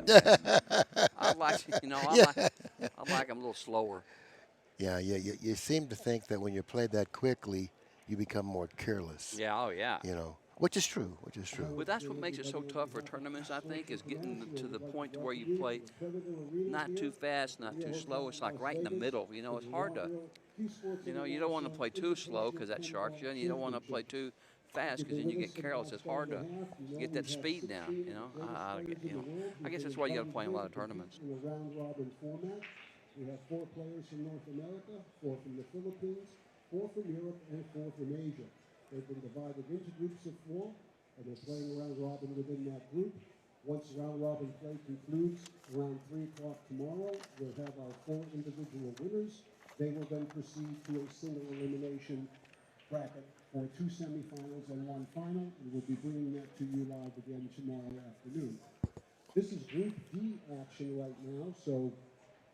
I like, Yeah. I like them a little slower. Yeah, yeah. You seem to think that when you play that quickly, you become more careless. Yeah, oh yeah. Which is true. Which is true. But that's what makes it so tough for tournaments, I think, is getting to the point to where you play not too fast, not too slow. It's like right in the middle. It's hard to, you don't want to play too slow because that sharks you, and you don't want to play too fast because then you get careless. It's hard to get that speed down. I guess that's why you got to play in a lot of tournaments. We have 4 players from North America, 4 from the Philippines, 4 from Europe, and 4 from Asia. They've been divided into groups of 4, and they're playing round robin within that group. Once round robin play concludes around 3 o'clock tomorrow, we'll have our 4 individual winners. They will then proceed to a single elimination bracket for 2 semifinals and 1 final. We will be bringing that to you live again tomorrow afternoon. This is Group D action right now, so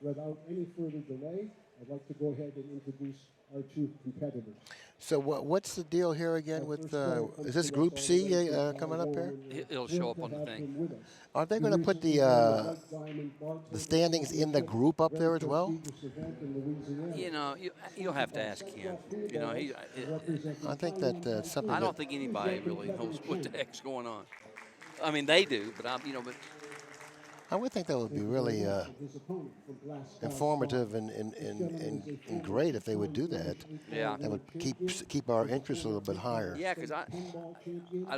without any further delay, I'd like to go ahead and introduce our 2 competitors. So what's the deal here again with? Is this Group C coming up here? It'll show up on the thing. Are they going to put the standings in the group up there as well? You'll have to ask him. He. I think that something I that don't think anybody really knows what the heck's going on. I mean, they do, but but I would think that would be really informative and great if they would do that. yeah, That would keep our interest a little bit higher. yeah, because I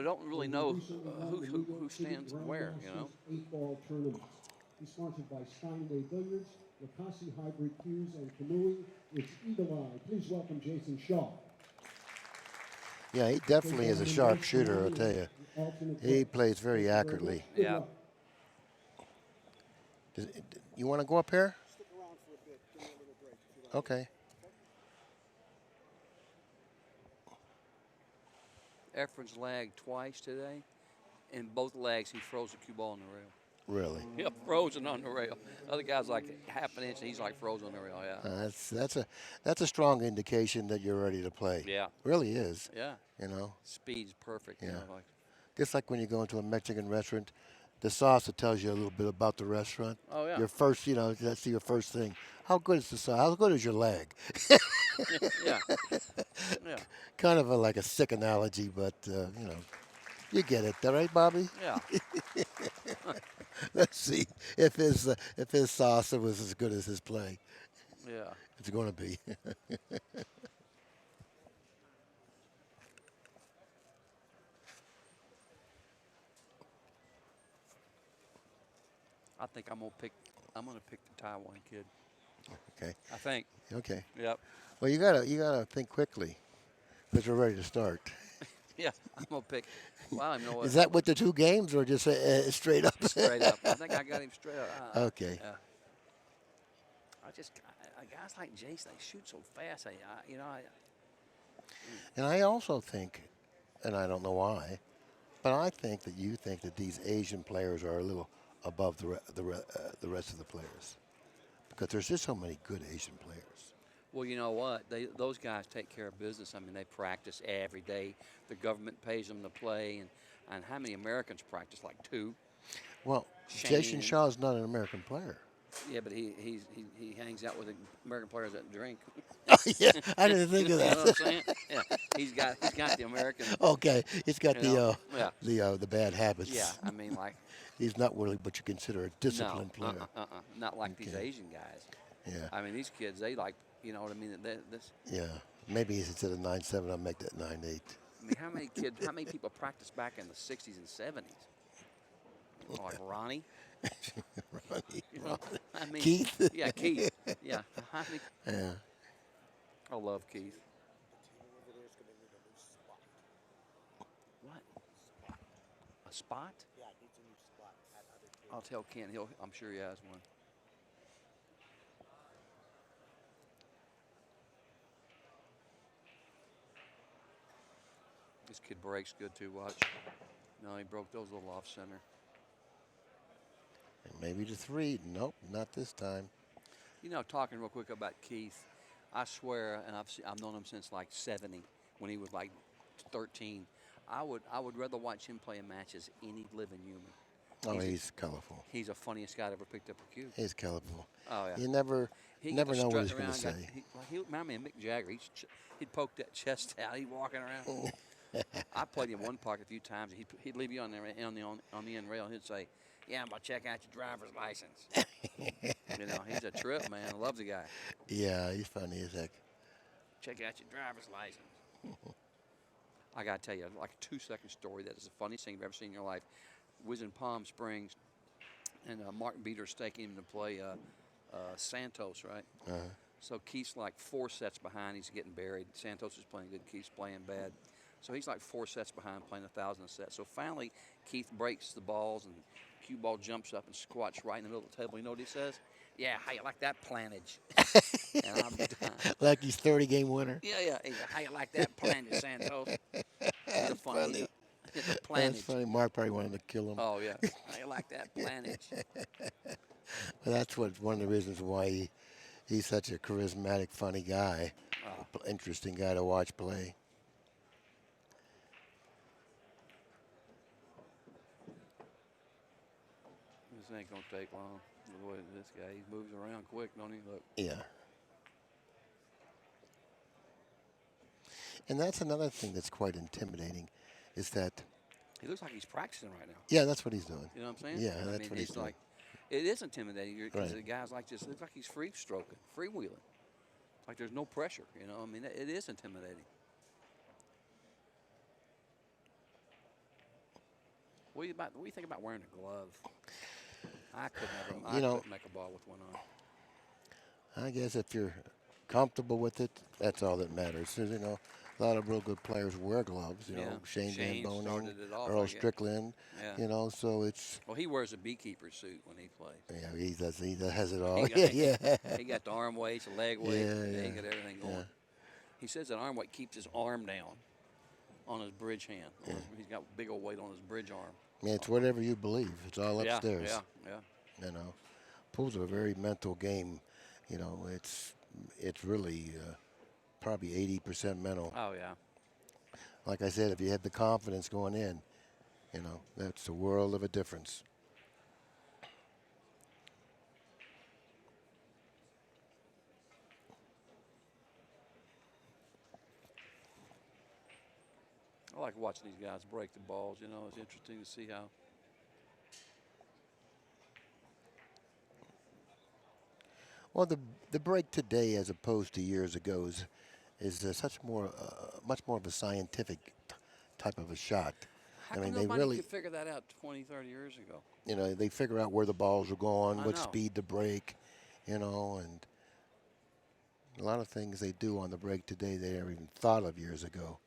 don't really know who stands where. Eight-ball tournament. He's sponsored by Steinway Billiards, Lakasi Hybrid Cues, and Canoeing. It's Eagle Eye. Please welcome Jason Shaw. Yeah, he definitely is a sharp shooter, I'll tell you. He plays very accurately. Yeah. You want to go up here? Okay. Efren's lagged twice today. In both legs, he froze the cue ball on the rail. Really? Yep, frozen on the rail. Other guy's like half an inch, and he's like frozen on the rail. Yeah. That's a strong indication that you're ready to play. Yeah. Really is. Yeah. You know. Speed's perfect. Yeah. Just like when you go into a Mexican restaurant, the salsa tells you a little bit about the restaurant. Oh yeah. Your first, that's your first thing. How good is the salsa? How good is your leg? Yeah. Yeah. Kind of like a sick analogy, but you get it, all right, Bobby? Yeah. Let's see if his salsa was as good as his play. Yeah. It's going to be. I think I'm gonna pick the Taiwan kid. Okay. I think. Okay. Yep. Well, you gotta think quickly, because we're ready to start. Yeah. I'm gonna pick. Well, I don't know what. Is that with the 2 games or just straight up? Straight up. I think I got him straight up. Okay. Yeah. Guys like Jace, they shoot so fast. And I also think, and I don't know why, but I think that you think that these Asian players are a little above the rest of the players, because there's just so many good Asian players. Well, you know what? Those guys take care of business. I mean, they practice every day. The government pays them to play, and how many Americans practice? Like 2. Well, Jason Shaw is not an American player. Yeah, but he hangs out with the American players that drink. Yeah, I didn't think of You know that. what I'm saying? Yeah, he's got the American. Okay, he's got Yeah. the bad habits. Yeah, I mean like. He's not really what you consider a disciplined No, player. not like these Asian guys. Yeah. I mean, these kids, they like, you know what I mean? This. Yeah. Maybe instead of 9.7, I'll make that 9.8. I mean, how many people practiced back in the 60s and 70s? Oh, like Ronnie. Ronnie. I mean, Keith. Yeah, Keith. Yeah. Yeah. I love Keith. What? A spot? Yeah, it needs a new spot. I'll tell Ken. I'm sure he has one. This kid breaks good too. Watch. No, he broke those little off center. And maybe the 3. Nope, not this time. Talking real quick about Keith, I swear, and I've known him since like '70 when he was like 13. I would rather watch him play in matches any living human. Oh, he's colorful. He's the funniest guy I ever picked up a cue. He's colorful. Oh yeah. You never He know what strut he's going to around. say. He reminded me of Mick Jagger. He'd poke that chest out. He'd walking around. I played in one park a few times. He'd leave you on the end rail. He'd say, "Yeah, I'm gonna check out your driver's license." You know, he's a trip, man. I love the guy. Yeah, he's funny as heck. Check out your driver's license. I gotta tell you, like a 2-second story that is the funniest thing you've ever seen in your life. Was in Palm Springs, and Martin Beater's taking him to play Santos, right? So Keith's like 4 sets behind. He's getting buried. Santos is playing good. Keith's playing bad. So he's like 4 sets behind, playing 1,000 a set. So finally, Keith breaks the balls, and cue ball jumps up and squats right in the middle of the table. You know what he says? Yeah, how you like that plantage? And I'm done. Like he's 30-game winner. Yeah. How you like that plantage, Santos? He's a funny. It's a plantage. That's funny. Mark probably wanted to kill him. Oh yeah. How you like that plantage? But that's one of the reasons why he's such a charismatic, funny guy. Interesting guy to watch play. This ain't gonna take long. Boy, this guy, he moves around quick, don't he? Look. Yeah. And that's another thing that's quite intimidating, is that. He looks like he's practicing right now. Yeah, that's what he's doing. You know what I'm saying? Yeah, I that's mean, what he's doing. Like, it is intimidating because Right. the guy's like this. Looks like he's free stroking, freewheeling. Like there's no pressure. You know, I mean, it is intimidating. What do you think about wearing a glove? I couldn't make a ball with one on. I guess if you're comfortable with it, that's all that matters. So, a lot of real good players wear gloves. Shane Van Boening, started it off, Earl I guess. Strickland. Yeah. So it's. Well, he wears a beekeeper suit when he plays. Yeah, he does. He has it all. He got the arm weights, the leg weight. Yeah. He got everything going. Yeah. He says that arm weight keeps his arm down on his bridge hand. He's got big old weight on his bridge arm. Yeah, it's whatever you believe. It's all upstairs. Yeah. Pool's a very mental game. It's really probably 80% mental. Oh yeah. Like I said, if you had the confidence going in, that's a world of a difference. I like watching these guys break the balls. It's interesting to see how. Well, the break today, as opposed to years ago, is much more of a scientific type of a shot. How come nobody could figure that out 20, 30 years ago? They figure out where the balls are going, I what know. speed to break, and a lot of things they do on the break today they never even thought of years ago.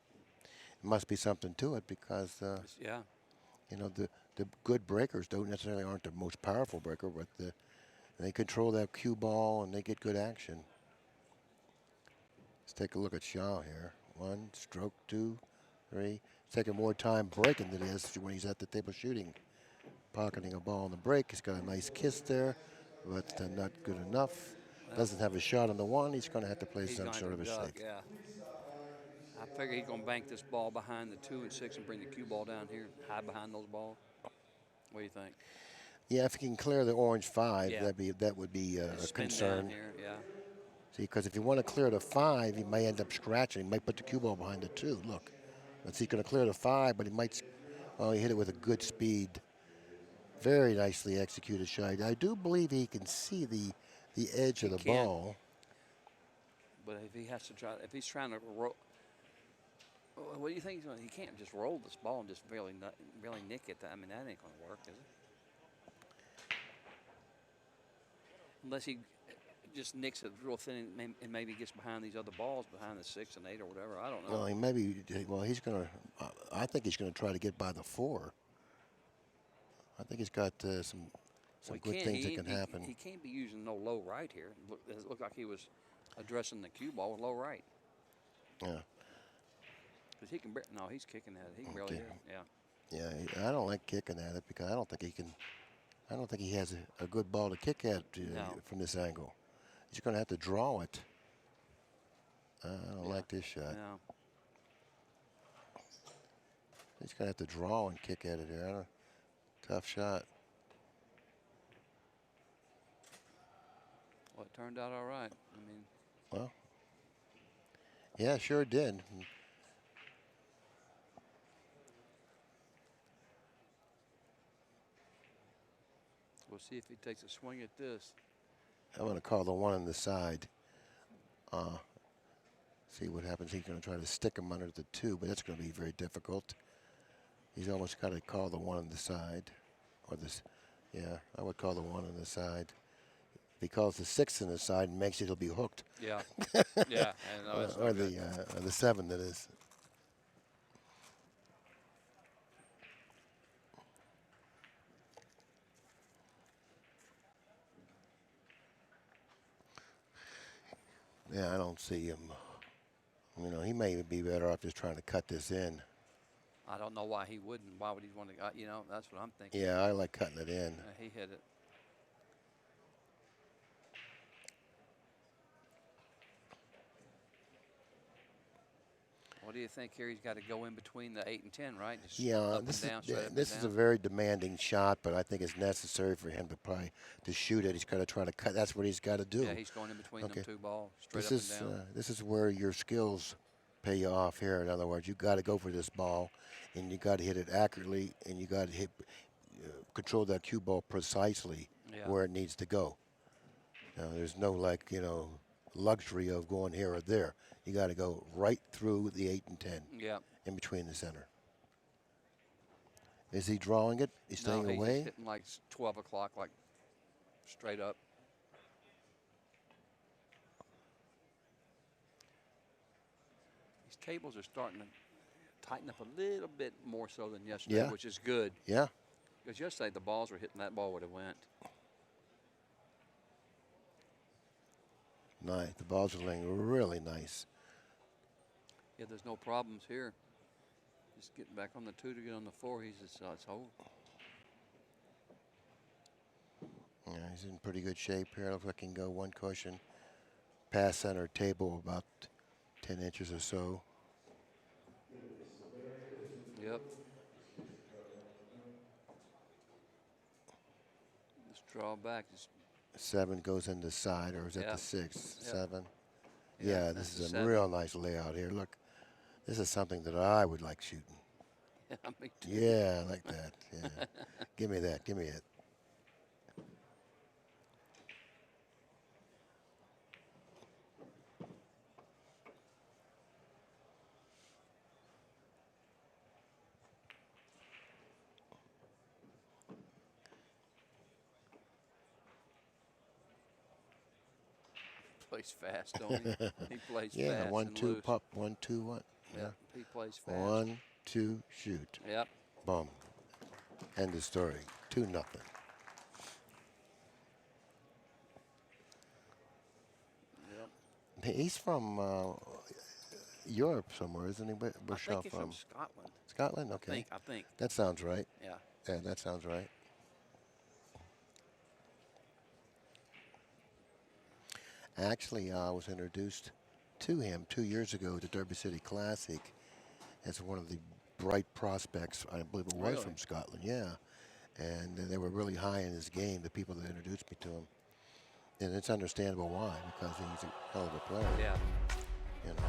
It must be something to it because Yeah. the good breakers aren't the most powerful breaker, but they control that cue ball and they get good action. Let's take a look at Shaw here. 1 stroke, 2, 3. It's taking more time breaking than it is when he's at the table shooting. Pocketing a ball on the break. He's got a nice kiss there, but not good enough. Doesn't have a shot on the 1. He's going to have to play some sort of a duck, shake. Yeah. I figure he's going to bank this ball behind the 2 and 6 and bring the cue ball down here and hide behind those balls. What do you think? Yeah, if he can clear the orange 5, Yeah. that would be a Spin concern. down here, yeah. See, because if you want to clear the 5, he might end up scratching. He might put the cue ball behind the 2. Look, let's see, he's going to clear the 5, but he might. Oh, he hit it with a good speed. Very nicely executed shot. I do believe he can see the edge of the ball. But if he's trying to roll, what do you think? He can't just roll this ball and just really nick it. I mean, that ain't going to work, is it? Unless he just nicks it real thin and maybe gets behind these other balls, behind the 6 and 8 or whatever. I don't know. He's going to. I think he's going to try to get by the 4. I think he's got some good things that can happen. He can't be using no low right here. It looked like he was addressing the cue ball with low right. Yeah. Because he can. No, he's kicking at it. He can barely hear it. Yeah. Yeah, I don't like kicking at it because I don't think he can. I don't think he has a good ball to kick at from this angle. He's going to have to draw it. I don't like this shot. No. He's going to have to draw and kick at it here. Tough shot. turned out all right. I mean, Well, yeah, sure did. we'll see if he takes a swing at this. I'm going to call the one on the side. See what happens. He's going to try to stick him under the 2, but that's going to be very difficult. He's almost got to call the one on the side. Or this, yeah, I would call the one on the side. If he calls the 6 on the side and makes it, he'll be hooked. Yeah. Yeah. And, no, that's Or not good. the 7, that is. Yeah, I don't see him. You know, he may be better off just trying to cut this in. I don't know why he wouldn't. Why would he want to? You know, that's what I'm thinking. Yeah, I like cutting it in. He hit it. What do you think here? He's got to go in between the 8 and 10, right? Just Yeah, up and this down, is straight up and this is a down. very demanding shot, but I think it's necessary for him to probably to shoot it. He's got to try to cut. That's what he's got to do. Yeah, he's going in between them 2 balls, straight This up and down. this is where your skills pay you off here. In other words, you got to go for this ball, and you got to hit it accurately, and you got to hit control that cue ball precisely where it needs to go. Now, there's no luxury of going here or there. You got to go right through the 8 and 10. Yeah. In between the center. Is he drawing it? He's staying no, he's away? just hitting like 12 o'clock, like straight up. These tables are starting to tighten up a little bit more so than yesterday, which is good. Yeah. Because yesterday the balls were hitting, that ball would have went. Nice. The balls are laying really nice. Yeah, there's no problems here. Just getting back on the 2 to get on the 4. He's just it's hold. Yeah, he's in pretty good shape here. Looks like he can go one cushion past center table about 10 inches or so. Yep. Just draw back. Just 7 goes in the side, or is that the 6? Yep. 7. Yeah, Yeah, this is a 7. real nice layout here. Look, this is something that I would like shooting. Yeah, me too. Yeah, I like that. Yeah. Give me that. Give me it. Plays fast, don't he? He plays fast. Yeah, 1, and 2, loose. pop, 1, 2, 1. Yeah, he plays fast. 1, 2, shoot. Yep. Boom. End of story. 2-0. Yep. He's from Europe somewhere, isn't he? Where's I think he's from? from Scotland. Scotland? Okay. I think. That sounds right. Yeah. Yeah, that sounds right. Actually, I was introduced to him 2 years ago at the Derby City Classic as one of the bright prospects. I believe it was Really? from Scotland, yeah. And they were really high in his game, the people that introduced me to him. And it's understandable why, because he's a hell of a player. Yeah. You know.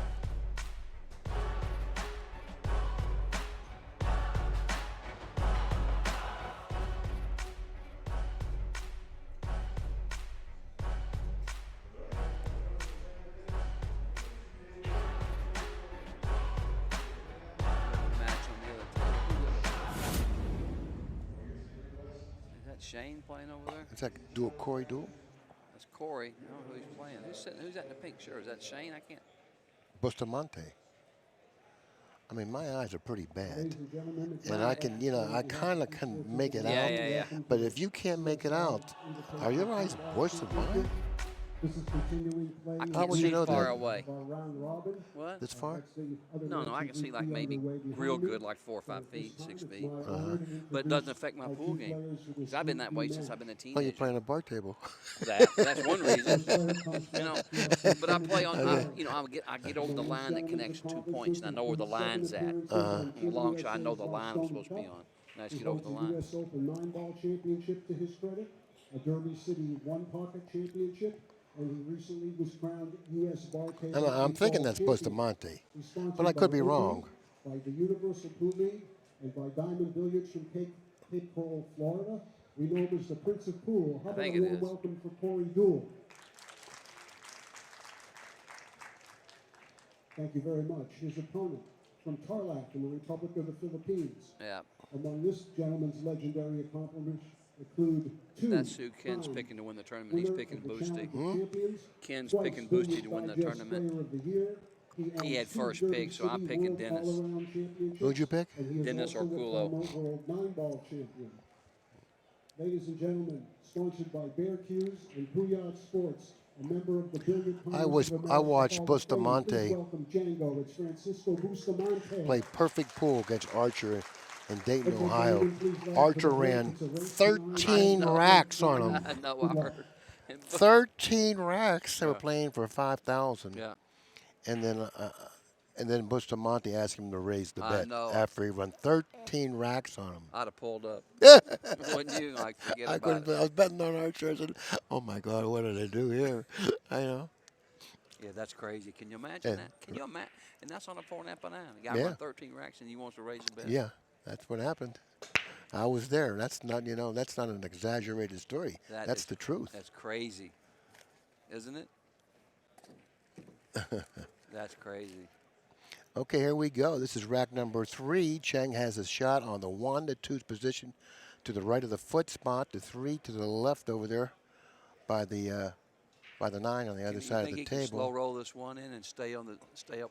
Match on the other table. Is that Shane playing over there? It's like dual Corey duel. That's Corey. I don't know who he's playing. Who's that in the pink shirt? Is that Shane? I can't. Bustamante. I mean, my eyes are pretty bad. Ladies and gentlemen, it's And I can, I kind of can make it Yeah, out. yeah. But if you can't make it out, are your eyes worse than mine? This is continuing play. I How can't would see you know far that? away. Of our round robin. What? This far? No, I can see like maybe real good, like 4 or 5 feet, 6 feet. But it doesn't affect my pool game. 'Cause I've been that way since I've been a Oh, you're teenager. playing a bar table. That's one reason. But I play on. I get over the line that connects 2 points, and I know where the line's at. Long shot, I know the line I'm supposed to be on. And I just get over the line. US Open 9-ball championship to his credit, a Derby City 1 pocket championship, and he recently was crowned U.S. Bartender And I'm and thinking Ball that's Champion. Bustamante, He's but I sponsored by could be Oakley, wrong. by the Universal Pool League, and by Diamond Billiards from Cape Coral, Florida. We know him as the Prince of Pool. How I about a think it warm is. welcome for Corey Dool? Thank you very much. His opponent from Tarlac in the Republic of the Philippines. Yeah. Among this gentleman's legendary accomplishments include That's who Ken's two-time picking to win the tournament. He's winner picking of the Boosty. Challenge of Champions, Ken's twice picking Boosty Billiards to win the Digest tournament. Player of the Year. He had owns two first Derby pick, so I'm City picking World Dennis. All-Around Championships, Who'd you pick? And he is Dennis also Orculo. the former World Nine-Ball Champion. Ladies and gentlemen, sponsored by Bear Q's and Booyah Sports, a member of the Billiard Congress of America I watched Hall of Fame. Bustamante Please welcome Django. It's Francisco Bustamante. play perfect pool against Archer in Dayton, Okay, Ohio. gentlemen, please rise Archer for the break. ran It's a race 13 I know. racks on him. I know. Good I luck. heard. 13 racks. They were Yeah. playing for 5,000. Yeah. And then Bustamante asked him to raise the I bet know. after he run 13 racks on him. I'd have pulled up. Wouldn't you? Like, forget I about it. was betting on Archer. I said, "Oh my God, what did I do here?" I know. Yeah, that's crazy. Can you imagine Yeah. that? Can you imagine? And that's on a 4.5 banana. The guy Yeah. run 13 racks and he wants to raise the bet. Yeah, that's what happened. I was there. That's not, that's not an exaggerated story. That That's is- the truth. That's crazy, isn't it? That's crazy. Okay, here we go. This is rack number 3. Cheng has a shot on the 1 to 2 position to the right of the foot spot, the 3 to the left over there by the 9 on the other You side of think the he can slow table. roll this one in and stay up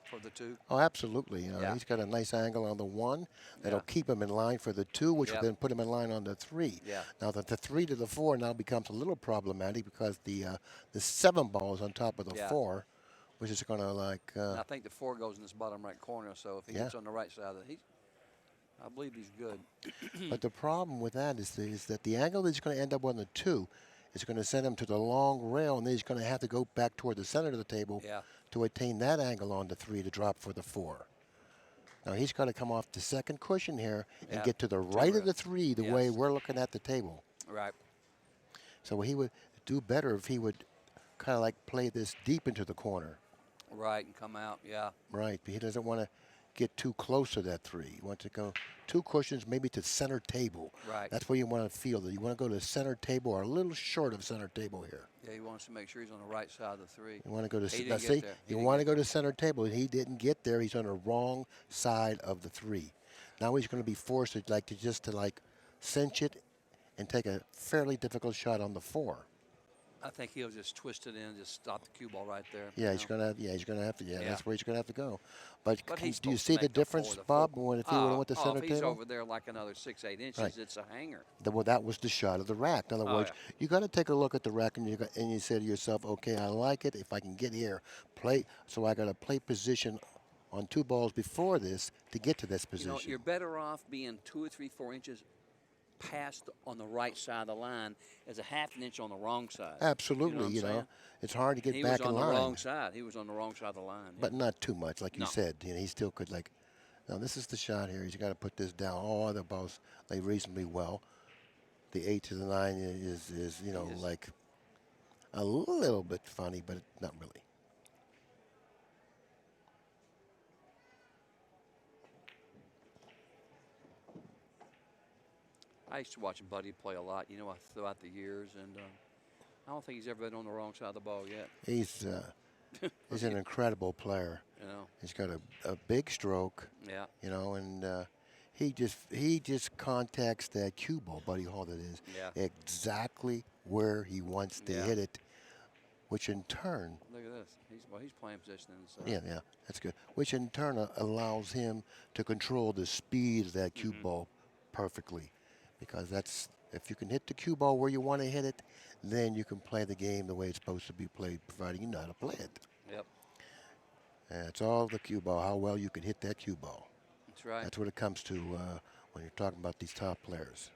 for the 2? Oh, absolutely. Yeah. He's got a nice angle on the 1 that'll Yeah. keep him in line for the 2, which Yep. will then put him in line on the 3. Yeah. Now, the 3 to the 4 now becomes a little problematic because the 7 ball is on top of the Yeah. 4, which is going to And I think the 4 goes in this bottom right corner. So if he Yeah. gets on the right side, I believe he's good. But the problem with that is that the angle that he's going to end up on the 2 is going to send him to the long rail, and then he's going to have to go back toward the center of the table Yeah. to attain that angle on the 3 to drop for the 4. Now he's got to come off the second cushion here and Yeah. get to the right of right. the 3 the way Yes. we're looking at the table. Right. So he would do better if he would kind of like play this deep into the corner. Right, and come out. Yeah. Right, but he doesn't want to get too close to that 3. He wants to go 2 cushions, maybe to center table. Right. That's where you want to feel that. You want to go to center table or a little short of center table here. Yeah, he wants to make sure he's on the right side of the 3. You want to go to He now didn't get see, there. He you didn't want to get go to center table, and he didn't get there. He's on the wrong side of the 3. Now he's going to be forced to just cinch it and take a fairly difficult shot on the 4. I think he'll just twist it in and just stop the cue ball right there. Yeah, you he's know? gonna. Yeah, he's gonna have to. Yeah, Yeah. that's where he's gonna have to go. But, But do he's you supposed to see the make up difference, for the Bob, four. when if he would have went to center if he's table? over there like another 6-8 inches, Right. it's a hanger. Well, that was the shot of the rack. In other Oh, words, yeah. you got to take a look at the rack, and you say to yourself, okay, I like it. If I can get here, play. So I got to play position on 2 balls before this to get to this You position. know, you're better off being 2 or 3, 4 inches past on the right side of the line as a half an inch on the wrong side. Absolutely, You know what I'm saying? it's hard to get He back was on in the line. wrong side. He was on the wrong side of the line. But not too much, like you No. said. He still could Now this is the shot here. He's got to put this down. All other balls lay reasonably well. The 8 to the 9 is Yes. like a little bit funny, but not really. I used to watch Buddy play a lot, throughout the years, and I don't think he's ever been on the wrong side of the ball yet. He's an incredible player. You know. He's got a big stroke. Yeah. And he just contacts that cue ball, Buddy Hall, that is, Yeah. exactly where he wants to Yeah. hit it, which in turn, Look at this. He's playing position inside. yeah, that's good. Which in turn allows him to control the speed of that cue ball perfectly, because if you can hit the cue ball where you want to hit it, then you can play the game the way it's supposed to be played, providing you know how to play it. Yep. And it's all the cue ball, how well you can hit that cue ball. That's right. That's what it comes to when you're talking about these top players.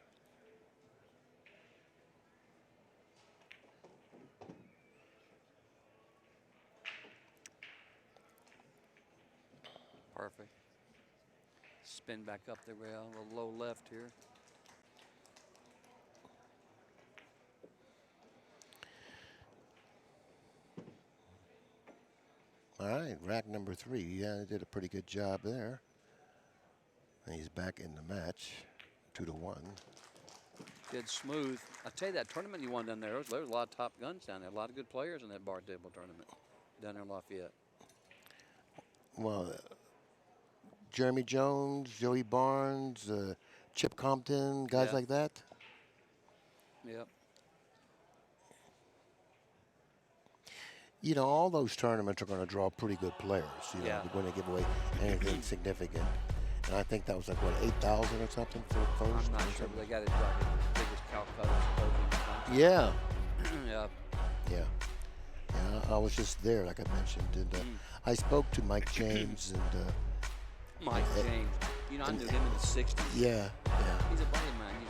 Perfect. Spin back up the rail, a little low left here. right, rack number 3. Yeah, he did a pretty good job there. And he's back in the match, 2-1. Did smooth. I tell you, that tournament you won down there, there was a lot of top guns down there. A lot of good players in that bar table tournament down there in Lafayette. Well, Jeremy Jones, Joey Barnes, Chip Compton, guys like that. Yep. You know, all those tournaments are going to draw pretty good players. You know, they're going to give away anything significant. And I think that was like, what, 8,000 or something for the first? I'm not sure, but they got it like the biggest Calcutta. Yeah. Yeah. Yeah. Yeah, I was just there, like I mentioned. And I spoke to Mike James and... Mike James. You know, I knew him in the 60s. Yeah, yeah. He's a buddy of mine. He's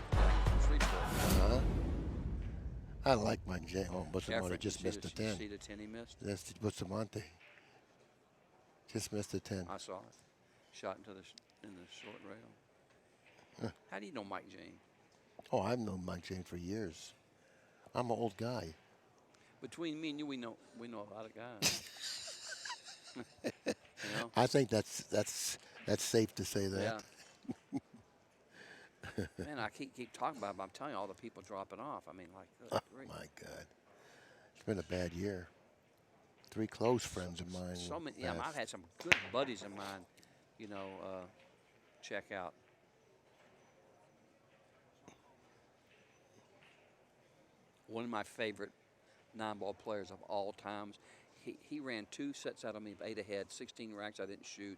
from Shreveport. I like Mike James. Oh, Bustamante just missed the 10. See the 10 he missed? That's Bustamante. Just missed the 10. I saw it. Shot into in the short rail. How do you know Mike James? Oh, I've known Mike James for years. I'm an old guy. Between me and you, we know a lot of guys. You know? I think that's safe to say that. Yeah. Man, I keep talking about it, but I'm telling you, all the people dropping off. I mean, like, Oh, great. my God. It's been a bad year. 3 close friends of mine. So many. Yeah, I've had some good buddies of mine, you know, check out. One of my favorite 9-ball players of all times. He ran 2 sets out of me, 8 ahead, 16 racks I didn't shoot.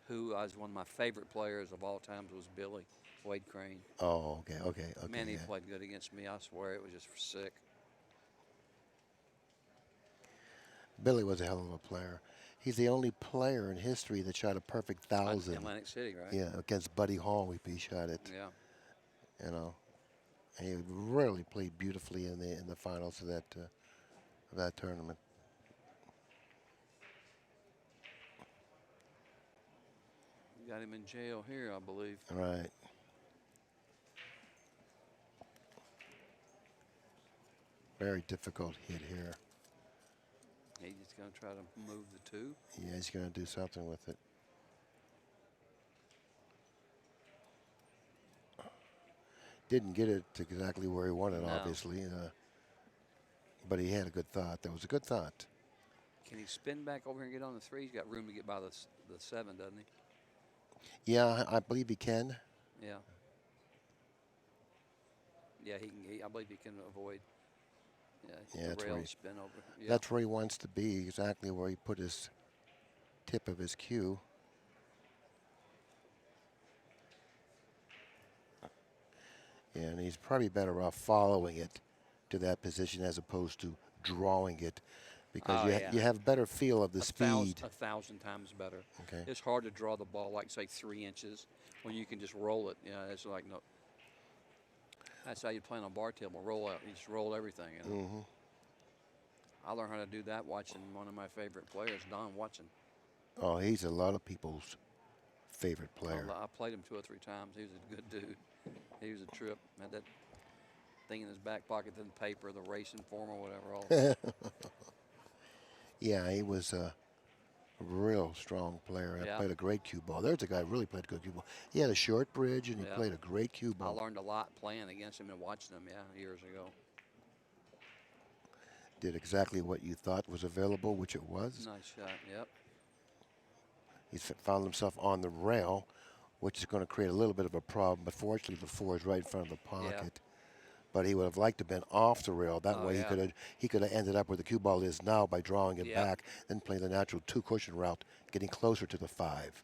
Who was one of my favorite players of all times was Billy Wade Crane. Oh, okay. Man, he played good against me. I swear, it was just sick. Billy was a hell of a player. He's the only player in history that shot a perfect 1,000. Atlantic City, right? Yeah, against Buddy Hall, he shot it. Yeah. You know, and he really played beautifully in the finals of that tournament. Got him in jail here, I believe. Right. Very difficult hit here. He's just going to try to move the 2. Yeah, he's going to do something with it. Didn't get it exactly where he wanted, No. obviously. But he had a good thought. That was a good thought. Can he spin back over here and get on the 3? He's got room to get by the 7, doesn't he? Yeah, I believe he can. Yeah. Yeah, he can. I believe he can avoid. Yeah, the rail spin over. Yeah. That's where he wants to be, exactly where he put his tip of his cue. And he's probably better off following it to that position as opposed to drawing it, because you have a better feel of the speed. 1,000 times better. Okay. It's hard to draw the ball like, say, 3 inches when you can just roll it. Yeah, it's like no. That's how you play on a bar table. Roll out. You just roll everything. You know? I learned how to do that watching one of my favorite players, Don Watson. Oh, he's a lot of people's favorite player. I played him 2 or 3 times. He was a good dude. He was a trip. Had that thing in his back pocket, then paper, the racing form or whatever. Yeah, he was a real strong player. He played a great cue ball. There's a guy who really played good cue ball. He had a short bridge, and he played a great cue ball. I learned a lot playing against him and watching him, years ago. Did exactly what you thought was available, which it was. Nice shot, yep. He's found himself on the rail, which is going to create a little bit of a problem, but fortunately the 4 is right in front of the pocket. Yeah. But he would have liked to have been off the rail. That way he could have ended up where the cue ball is now by drawing it back, then playing the natural 2 cushion route, getting closer to the 5.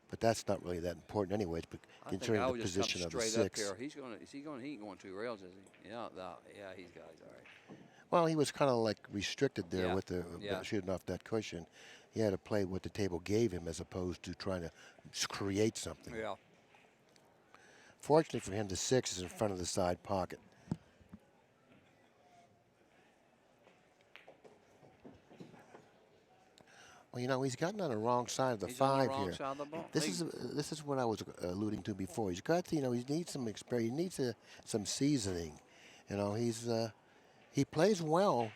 But that's not really that important anyways, but considering the position of the 6. Up here. He ain't going 2 rails, is he? Yeah, he's got it, all right. Well, he was kind of like restricted there with the shooting off that cushion. He had to play what the table gave him as opposed to trying to create something. Yeah. Fortunately for him, the 6 is in front of the side pocket. Well, you know, he's gotten on the wrong side of the 5 on the wrong here. side of the ball. This is what I was alluding to before. He's got to, you know, he needs some experience. He needs some seasoning. You know, he plays well,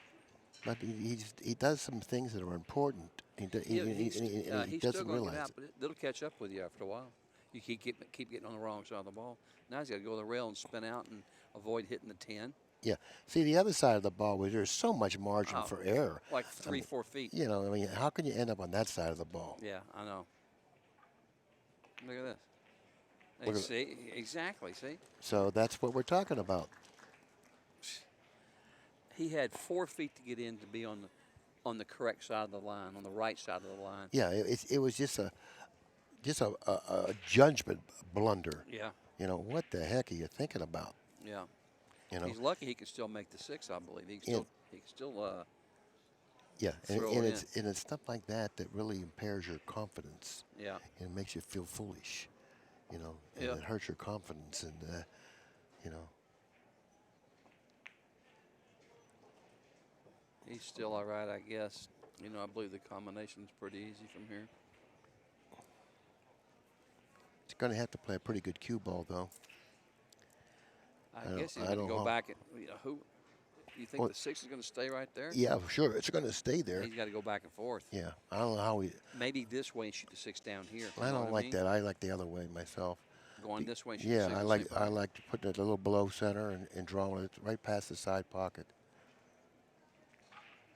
but he does some things that are important. He's still doesn't going to get realize out, it. but it'll catch up with you after a while. You keep getting on the wrong side of the ball. Now he's got to go to the rail and spin out and avoid hitting the 10. Yeah. See, the other side of the ball where there's so much margin Oh, for error. like I 3, mean, 4 feet. You know, I mean, how can you end up on that side of the ball? Yeah, I know. Look at this. Hey, Look at see, exactly. See, So that's what we're talking about. he had 4 feet to get in to be on the correct side of the line, on the right side of the line. Yeah, it was just a judgment blunder. Yeah, You know, what the heck are you thinking about? yeah. You know, He's lucky he can still make the 6. I believe he can Yeah. still. yeah, throw and it it's stuff like that that really impairs your confidence. Yeah. And it makes you feel foolish. You know, and Yeah. it hurts your confidence, and you know. He's still all right, I guess. You know, I believe the combination's pretty easy from here. He's going to have to play a pretty good cue ball, though. I don't- guess he's I going to don't go know. back. Who? You think Well, the 6 is going to stay right there? Yeah, sure, it's going to stay there. He's got to go back and forth. Yeah, I don't know how we. Maybe this way and shoot the 6 down here. I You know don't what like mean? that. I like the other way myself. Going this way and shoot Yeah, the 6 I and like see if can- putting it a little below center and drawing it right past the side pocket.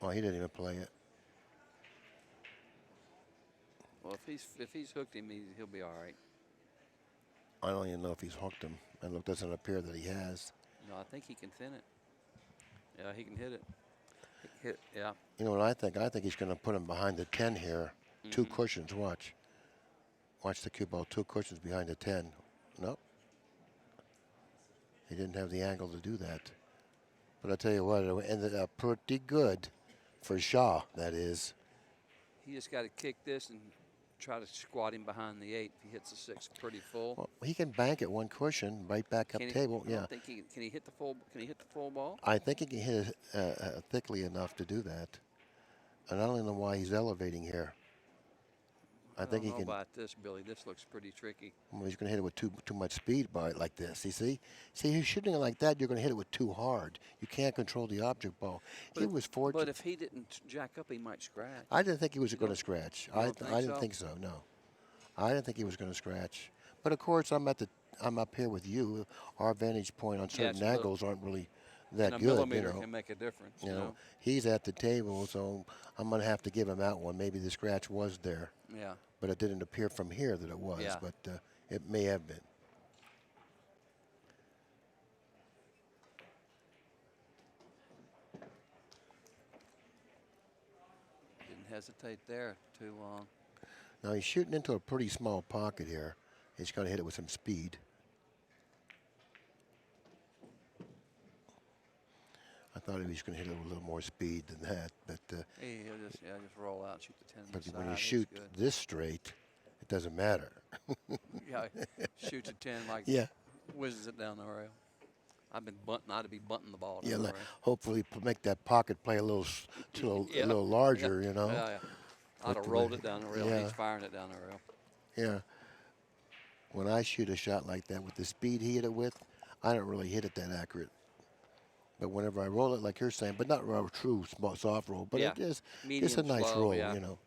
Oh, he didn't even play it. Well, if he's hooked him, he'll be all right. I don't even know if he's hooked him. And it doesn't appear that he has. No, I think he can thin it. Yeah, he can hit it. Yeah. You know what I think? I think he's going to put him behind the 10 here. 2 cushions. Watch. Watch the cue ball. 2 cushions behind the 10. Nope. He didn't have the angle to do that. But I tell you what, it ended up pretty good for Shaw. That is. He just got to kick this and try to squat him behind the 8. If he hits the 6 pretty full. Well, he can bank it 1 cushion right back up Can he- table. I Yeah. don't think can he hit the full? Can he hit the full ball? I think he can hit it thickly enough to do that. And I don't know why he's elevating here. I think he don't know can. about this, Billy. This looks pretty tricky. Well, he's going to hit it with too much speed by it like this. You see? See, he's shooting it like that, you're going to hit it with too hard. You can't control the object ball. He was fortunate. But if he didn't jack up, he might scratch. I didn't think he was going to scratch. I don't think didn't so? think so. No, I didn't think he was going to scratch. But of course, I'm up here with you. Our vantage point on Yeah, certain it's a little- angles aren't really that And a good. millimeter You know? can make a difference. You know, he's at the table, so I'm going to have to give him that one. Maybe the scratch was there, Yeah. but it didn't appear from here that it was. Yeah. But it may have been. Didn't hesitate there too long. Now he's shooting into a pretty small pocket here. He's going to hit it with some speed. I thought he was going to hit it with a little more speed than that, but He'll just roll out, and shoot the 10. but inside. when you He's shoot good. this straight, it doesn't matter. Yeah, shoots a 10 like Yeah. whizzes it down the rail. I'd be bunting the ball down Yeah, the like, rail. hopefully make that pocket play a little Yeah. a little larger, Yeah. you know. Yeah, yeah. I'd have But, rolled it down the rail. yeah. He's firing it down the rail. Yeah. When I shoot a shot like that with the speed he hit it with, I don't really hit it that accurate. But whenever I roll it, like you're saying, but not a true small, soft roll, but Yeah. it is, it's a Medium, nice slow, roll, yeah. you know.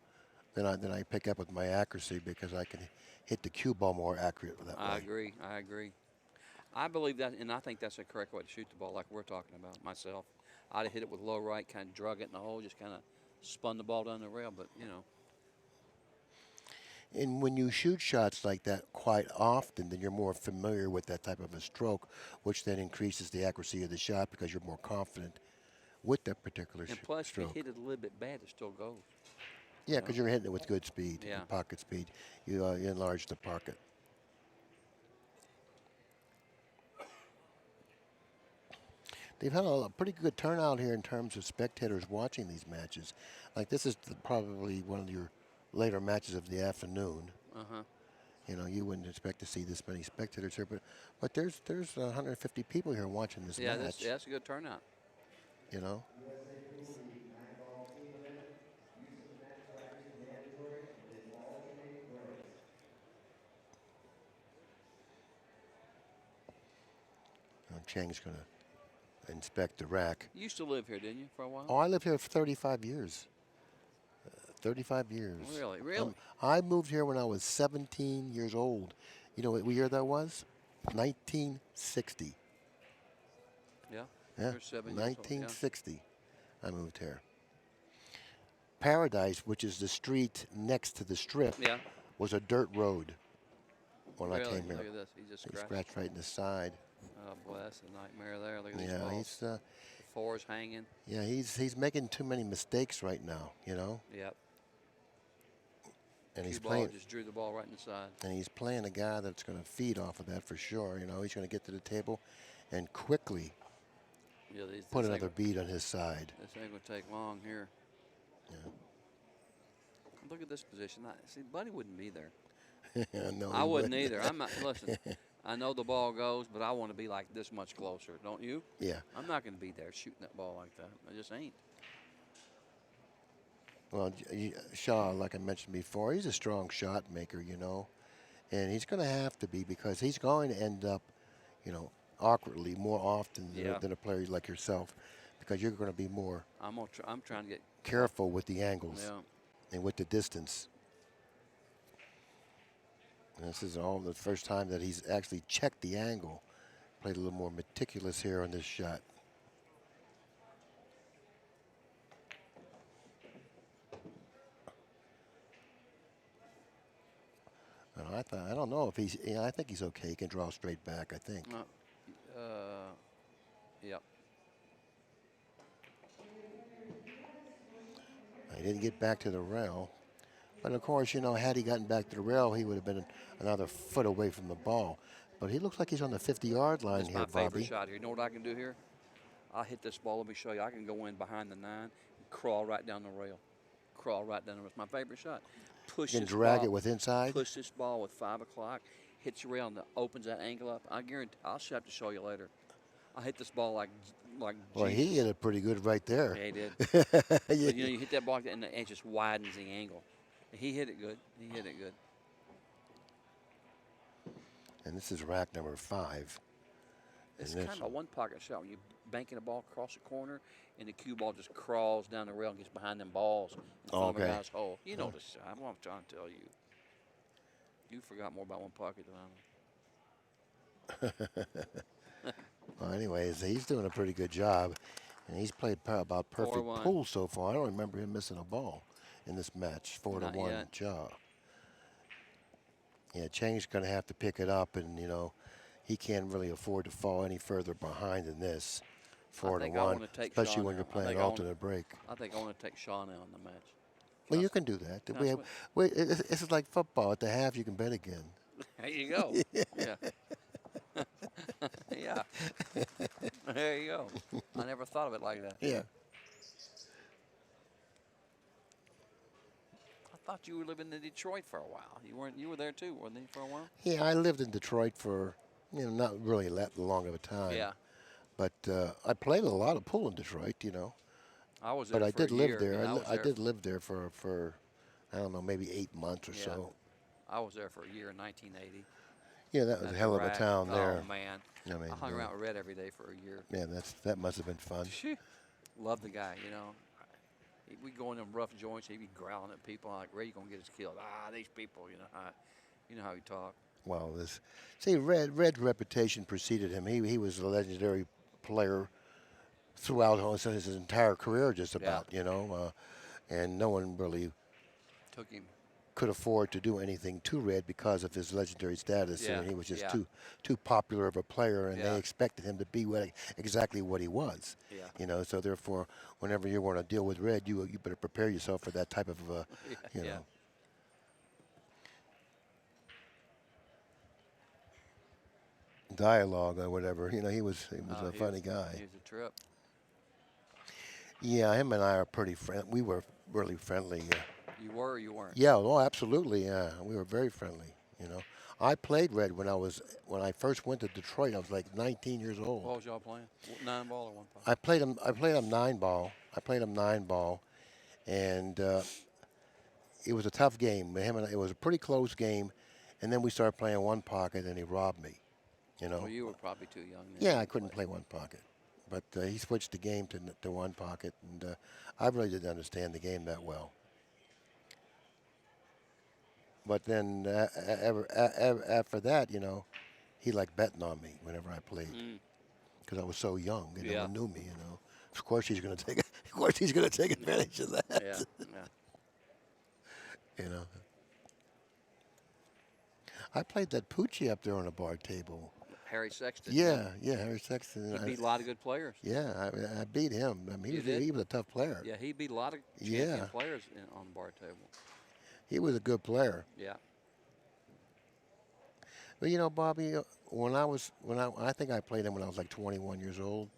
Then I pick up with my accuracy because I can hit the cue ball more accurate that I way. agree. I believe that, and I think that's the correct way to shoot the ball, like we're talking about myself. I'd have hit it with low right, kind of drug it in the hole, just kind of spun the ball down the rail, but, you know. And when you shoot shots like that quite often, then you're more familiar with that type of a stroke, which then increases the accuracy of the shot because you're more confident with that particular And plus, if you stroke. hit it a little bit bad, it still goes. Yeah, because you're hitting it with good speed, Yeah. pocket speed. You enlarge the pocket. They've had a pretty good turnout here in terms of spectators watching these matches. Like this is probably one of your later matches of the afternoon. Uh-huh. You know, you wouldn't expect to see this many spectators here, but there's 150 people here watching this Yeah, match. that's a good turnout. You know. Cheng's going to inspect the rack. You used to live here, didn't you, for a while? Oh, I lived here for 35 years. 35 years. Really, really. I moved here when I was 17 years old. You know what year that was? 1960. Yeah. Yeah, You're 7 years old. Yeah. 1960. I moved here. Paradise, which is the street next to the strip, Yeah. was a dirt road when I Really? came here. Look at this. He just He scratched. scratched right in the side. Oh boy, that's a nightmare there. Look at these Yeah, balls. The four's hanging. he's making too many mistakes right now, you know. Yep. And he's Cue ball playing, just drew the ball right in the side. and he's playing a guy that's going to feed off of that for sure. You know, he's going to get to the table, and quickly Yeah, put another beat on his side. This ain't gonna take long here. Yeah. Look at this position. See, Buddy wouldn't be there. No, I he wouldn't either. I'm not. Listen, I know the ball goes, but I want to be like this much closer. Don't you? Yeah. I'm not going to be there shooting that ball like that. I just ain't. Well, Shaw, like I mentioned before, he's a strong shot maker, you know, and he's going to have to be because he's going to end up, you know, awkwardly more often than a player like yourself, because you're going to be more. I'm trying to get careful with the angles and with the distance. And this is all the first time that he's actually checked the angle. Played a little more meticulous here on this shot. I don't know if he's. Yeah, I think he's okay. He can draw straight back. I think. Yep. He didn't get back to the rail, but of course, you know, had he gotten back to the rail, he would have been another foot away from the ball. But he looks like he's on the 50-yard line here, That's my favorite Bobby. shot here. You know what I can do here? I'll hit this ball. Let me show you. I can go in behind the 9 and crawl right down the rail. Crawl right down the rail. It's my favorite shot. Push You can this drag ball, it with inside. Push this ball with 5 o'clock. Hits the rail and opens that angle up. I guarantee. I'll have to show you later. I hit this ball like. Well, he hit it pretty good right there. Yeah, he did. But, you know, you hit that ball and it just widens the angle. He hit it good. He hit it good. And this is rack number 5. It's kind of a one-pocket shot when you're banking a ball across the corner and the cue ball just crawls down the rail and gets behind them balls in front of a guy's hole. You know the shot. I'm trying to tell you. You forgot more about one pocket than I know. Well, anyways, he's doing a pretty good job, and he's played about perfect pool so far. I don't remember him missing a ball in this match. 4-1 Jaw. Yeah, Cheng's going to have to pick it up, and you know, he can't really afford to fall any further behind than this. 4-1, especially when you're playing alternate break. I think I want to take Shaw now in the match. Well, you can do that. This is like football. At the half, you can bet again. There you go. Yeah. Yeah. There you go. I never thought of it like that. Yeah. I thought you were living in Detroit for a while. You were there too, weren't you, for a while? Yeah, I lived in Detroit for, you know, not really that long of a time. Yeah. But I played a lot of pool in Detroit, you know. I was there but for I did a live year. there. Yeah, I did live there for I don't know, maybe 8 months or so. I was there for a year in 1980. Yeah, that was a hell of a town there. Oh man, I mean, hung around with Red every day for a year. Yeah, that must have been fun. Loved the guy, you know. We'd go in them rough joints. He'd be growling at people like, "Red, you gonna get us killed?" These people, you know how he talked. Well, Red's reputation preceded him. He was a legendary player throughout his entire career, just about, you know, and no one really took him. Could afford to do anything to Red because of his legendary status. Yeah. And he was just too popular of a player, and they expected him to be exactly what he was. Yeah. You know, so therefore, whenever you want to deal with Red, you better prepare yourself for that type of, you know. Dialogue or whatever. You know, he was a funny guy. He was a trip. Yeah, him and I are pretty friendly. We were really friendly. You were or you weren't? Yeah, oh, absolutely. Yeah, we were very friendly. You know, I played Red when I first went to Detroit. I was like 19 years old. What was y'all playing? 9-ball or 1 ball? I played him 9-ball. I played him 9-ball, and it was a tough game. It was a pretty close game, and then we started playing 1 pocket, and he robbed me. You know. Well, you were probably too young. Yeah, I couldn't play 1 pocket, but he switched the game to 1 pocket, and I really didn't understand the game that well. But then after that, he liked betting on me whenever I played Mm, because I was so young and no yeah. one knew me. Of course he's going to take. Of course he's going to take advantage of that. Yeah. Yeah. you know. I played that Poochie up there on a bar table. Harry Sexton. Yeah. Yeah, Harry Sexton. He beat a lot of good players. Yeah, I beat him. I mean, You did? he was a tough player. Yeah, he beat a lot of Yeah, champion players on the bar table. he was a good player. Yeah. But Bobby, I think I played him when I was like 21 years old.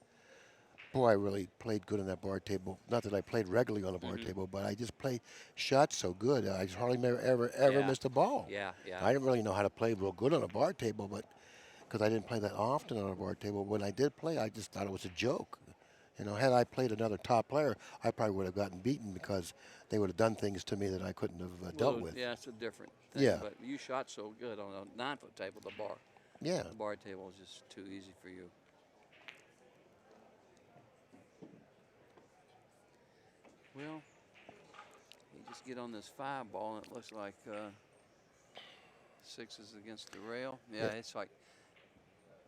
Boy, I really played good on that bar table. Not that I played regularly on the bar table, but I just played shots so good. I just hardly ever Yeah. missed a ball. Yeah. Yeah. I didn't really know how to play real good on a bar table, but because I didn't play that often on a bar table, when I did play, I just thought it was a joke. Had I played another top player, I probably would have gotten beaten because they would have done things to me that I couldn't have dealt with. Yeah, it's a different thing. Yeah. But you shot so good on a 9-foot table, the bar. Yeah. The bar table is just too easy for you. Well, you just get on this 5 ball, and it looks like 6 is against the rail. Yeah, it's like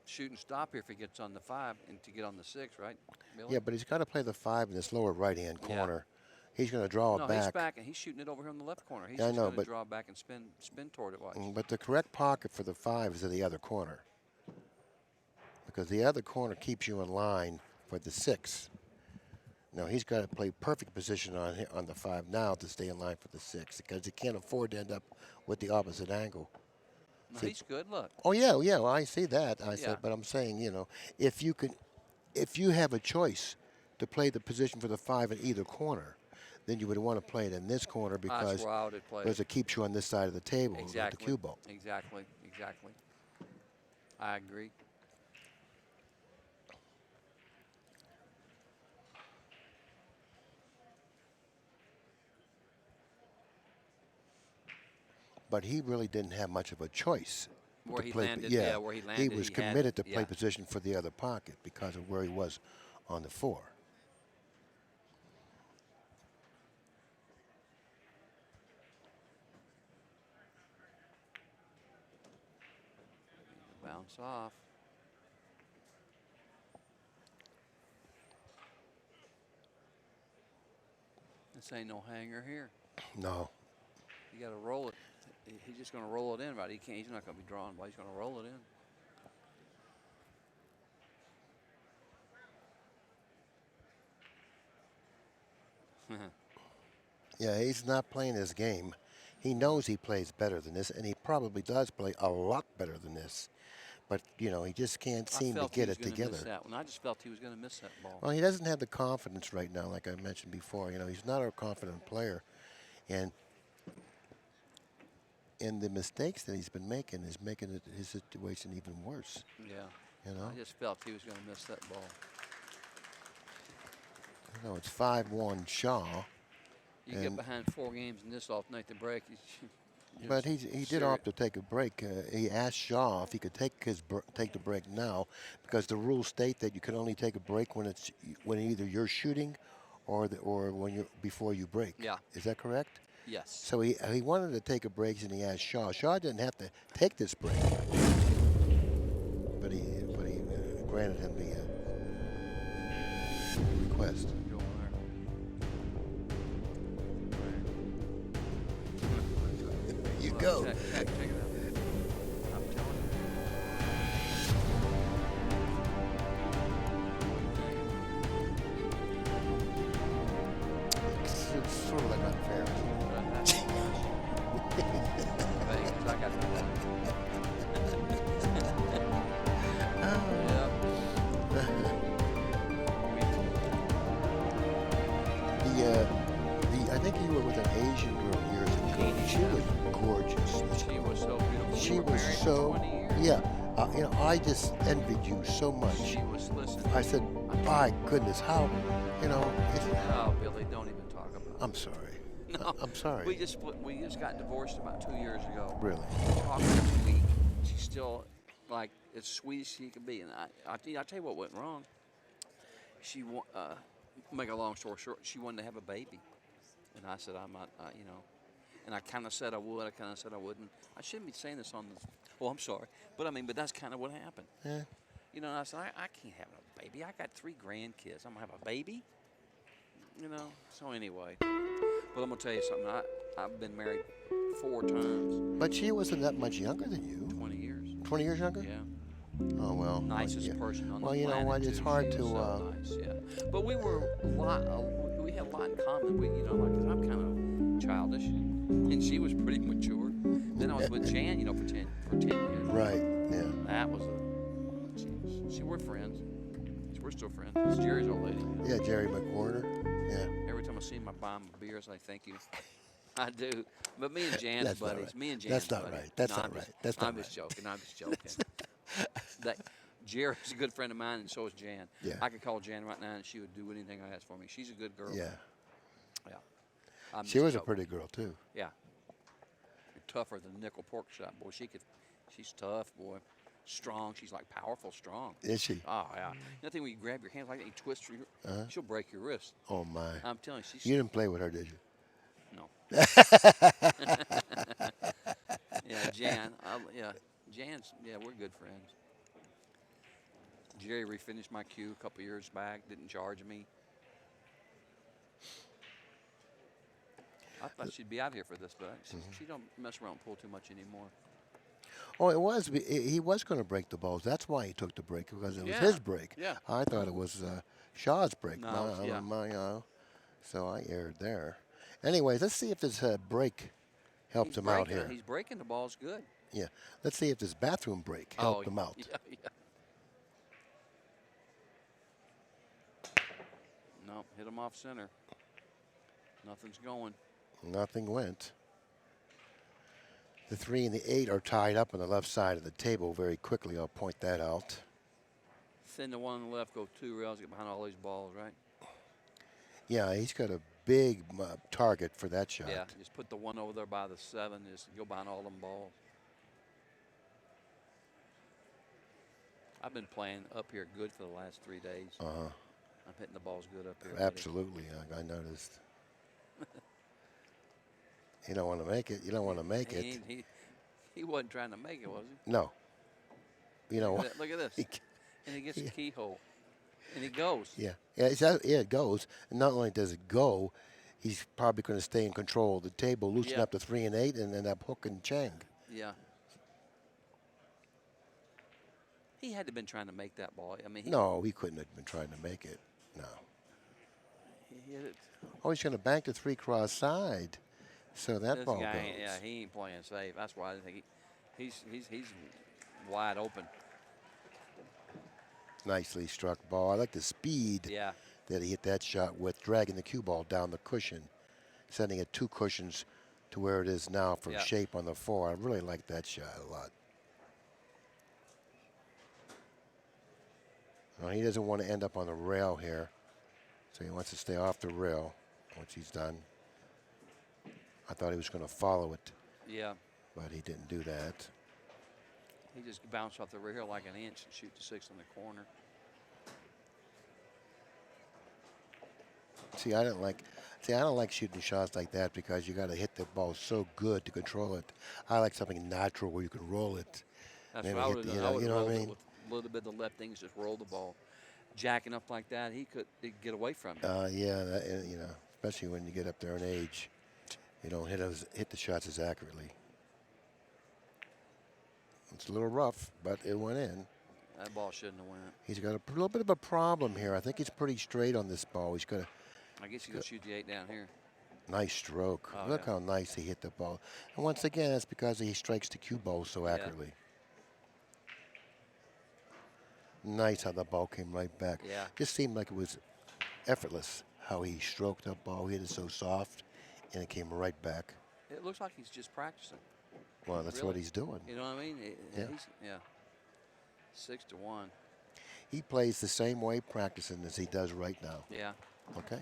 shoot and stop here if he gets on the 5 and to get on the 6, right, Billy? Yeah, but he's got to play the 5 in this lower right-hand corner. He's going to draw it back. No, he's back, and he's shooting it over here in the left corner. He's Yeah, I just know, going to but draw back and spin toward it. Watch. But the correct pocket for the 5 is in the other corner because the other corner keeps you in line for the 6. Now he's got to play perfect position on the 5 now to stay in line for the 6 because he can't afford to end up with the opposite angle. No, he's good. Look. Oh yeah, well I see that. I Yeah. said, but I'm saying, if you have a choice to play the position for the 5 in either corner, then you would want to play it in this corner because That's where I would play it. it keeps you on this side of the table with the cue ball. Exactly. I agree. But he really didn't have much of a choice. Where to he play, landed, yeah, where he landed. He was had- committed to play yeah. position for the other pocket because of where he was on the 4. Bounce off. This ain't no hanger here. No. You got to roll it. He's just going to roll it in, right? He's not going to be drawing, but he's going to roll it in. Yeah, he's not playing his game. He knows he plays better than this, and he probably does play a lot better than this. But, he just can't seem to get it together. Miss that one. I just felt he was going to miss that ball. Well, he doesn't have the confidence right now, like I mentioned before. He's not a confident player. And the mistakes that he's been making is making his situation even worse. Yeah. I just felt he was going to miss that ball. It's 5-1 Shaw. You get behind 4 games in this off night to break. But he did opt to take a break. He asked Shaw if he could take the break now, because the rules state that you can only take a break when either you're shooting, or when before you break. Yeah. Is that correct? Yes. So he wanted to take a break, and he asked Shaw. Shaw didn't have to take this break, but he granted him the request. You go. Check it out. I'm telling you. It's sort of like unfair. I got I think you were with an Asian girl years ago. She was gorgeous. She was so beautiful. She We were was married for so 20 years. yeah. I just envied you so much. She was listening. I said, my goodness, how, Oh, Billy, don't even talk about it. I'm sorry. No, I'm sorry. We just got divorced about 2 years ago. Really? We talk every week. She's still like as sweet as she could be, and I tell you what went wrong. She make a long story short, she wanted to have a baby, and I said I'm not, and I kind of said I would. I kind of said I wouldn't. I shouldn't be saying this on the. Oh, I'm sorry, but I mean, but that's kind of what happened. Yeah. You know, I said I can't have a baby. I got 3 grandkids. I'm gonna have a baby. You know. So anyway, but I'm gonna tell you something. I've been married 4 times. But she wasn't that much younger than you. 20 years. 20 years younger? Yeah. Oh, well. Nicest yeah. person on the Well, you planet. know what? It's too. hard She to. was so nice, yeah. But we were a lot. We had a lot in common. We, you know, like 'cause I'm kind of childish, and she was pretty mature. Then I was with Jan, you know, for 10 years. Right. Yeah. That was a. She we're friends. We're still friends. It's Jerry's old lady. You know? Yeah, Jerry McWhorter. Yeah. Every time I see him, I buy him a beer. I say thank you. I do. But me and Jan's That's not buddies. right. Me and Jan's That's not buddies. right. That's No, not I'm right. just- That's not I'm just right. joking. I'm just joking. That Jerry's a good friend of mine, and so is Jan. Yeah. I could call Jan right now, and she would do anything I asked for me. She's a good girl. Yeah. Yeah. I'm She just was a joking. pretty girl, too. Yeah. Tougher than nickel pork chop, boy. She's tough, boy. Strong. She's like powerful, strong. Is she? Oh yeah. Nothing when you grab your hands like that, you twist your, she'll break your wrist. Oh, my. I'm telling you, she's You didn't play with her, did you? no. Yeah, Jan. Yeah, we're good friends. Jerry refinished my cue a couple years back. Didn't charge me. I thought she'd be out here for this, but she don't mess around and pull too much anymore. Oh, it was. He was going to break the balls. That's why he took the break, because it was Yeah. his break. Yeah. I thought it was Shaw's break. No, yeah. So I erred there. Anyways, let's see if this break helps He's him out breaking- here. He's breaking the balls good. Yeah. Let's see if this bathroom break helped him out. Yeah. No, hit him off center. Nothing's going. Nothing went. The 3 and the 8 are tied up on the left side of the table very quickly. I'll point that out. Send the one on the left, go 2 rails, get behind all these balls, right? Yeah, he's got a big target for that shot. Yeah, just put the one over there by the 7, just go behind all them balls. I've been playing up here good for the last 3 days. Uh-huh. I'm hitting the balls good up here. buddy. Absolutely, I noticed. You don't want to make it. You don't want to make He it. ain't- He wasn't trying to make it, was he? No. You know Look what? at that- Look at this. He- And he gets yeah. a keyhole. And he goes. Yeah, it goes. And not only does it go, he's probably going to stay in control of the table, loosen Yeah. up the 3 and 8, and end up hooking Cheng. Yeah. He had to have been trying to make that ball. I mean, No, he couldn't have been trying to make it. No. he hit it. Oh, he's going to bank the 3 cross side. So that This ball guy, goes. yeah, he ain't playing safe. That's why I think he's wide open. Nicely struck ball. I like the speed Yeah. that he hit that shot with, dragging the cue ball down the cushion, sending it 2 cushions to where it is now for Yeah. shape on the 4. I really like that shot a lot. Well, he doesn't want to end up on the rail here, so he wants to stay off the rail, which he's done. I thought he was going to follow it, Yeah. but he didn't do that. He just bounced off the rear like an inch and shoot the 6 in the corner. See, I don't like shooting shots like that because you got to hit the ball so good to control it. I like something natural where you can roll it. That's Maybe what I hit would the- have you done. know- I you know would what I have mean? with a little bit of the left things, just roll the ball. Jacking up like that, he'd get away from it. Yeah, you know, especially when you get up there in age, you don't hit the shots as accurately. It's a little rough, but it went in. That ball shouldn't have went. He's got a little bit of a problem here. I think he's pretty straight on this ball. He's got a I guess he's going to shoot the 8 down here. nice stroke. Oh, Look yeah. how nice he hit the ball. And once again, it's because he strikes the cue ball so accurately. Nice how the ball came right back. Yeah. Just seemed like it was effortless how he stroked that ball. He hit it so soft, and it came right back. It looks like he's just practicing. Well, that's what Really? he's doing. You know what I mean? Yeah. Yeah. 6-1. He plays the same way practicing as he does right now. Yeah. Okay,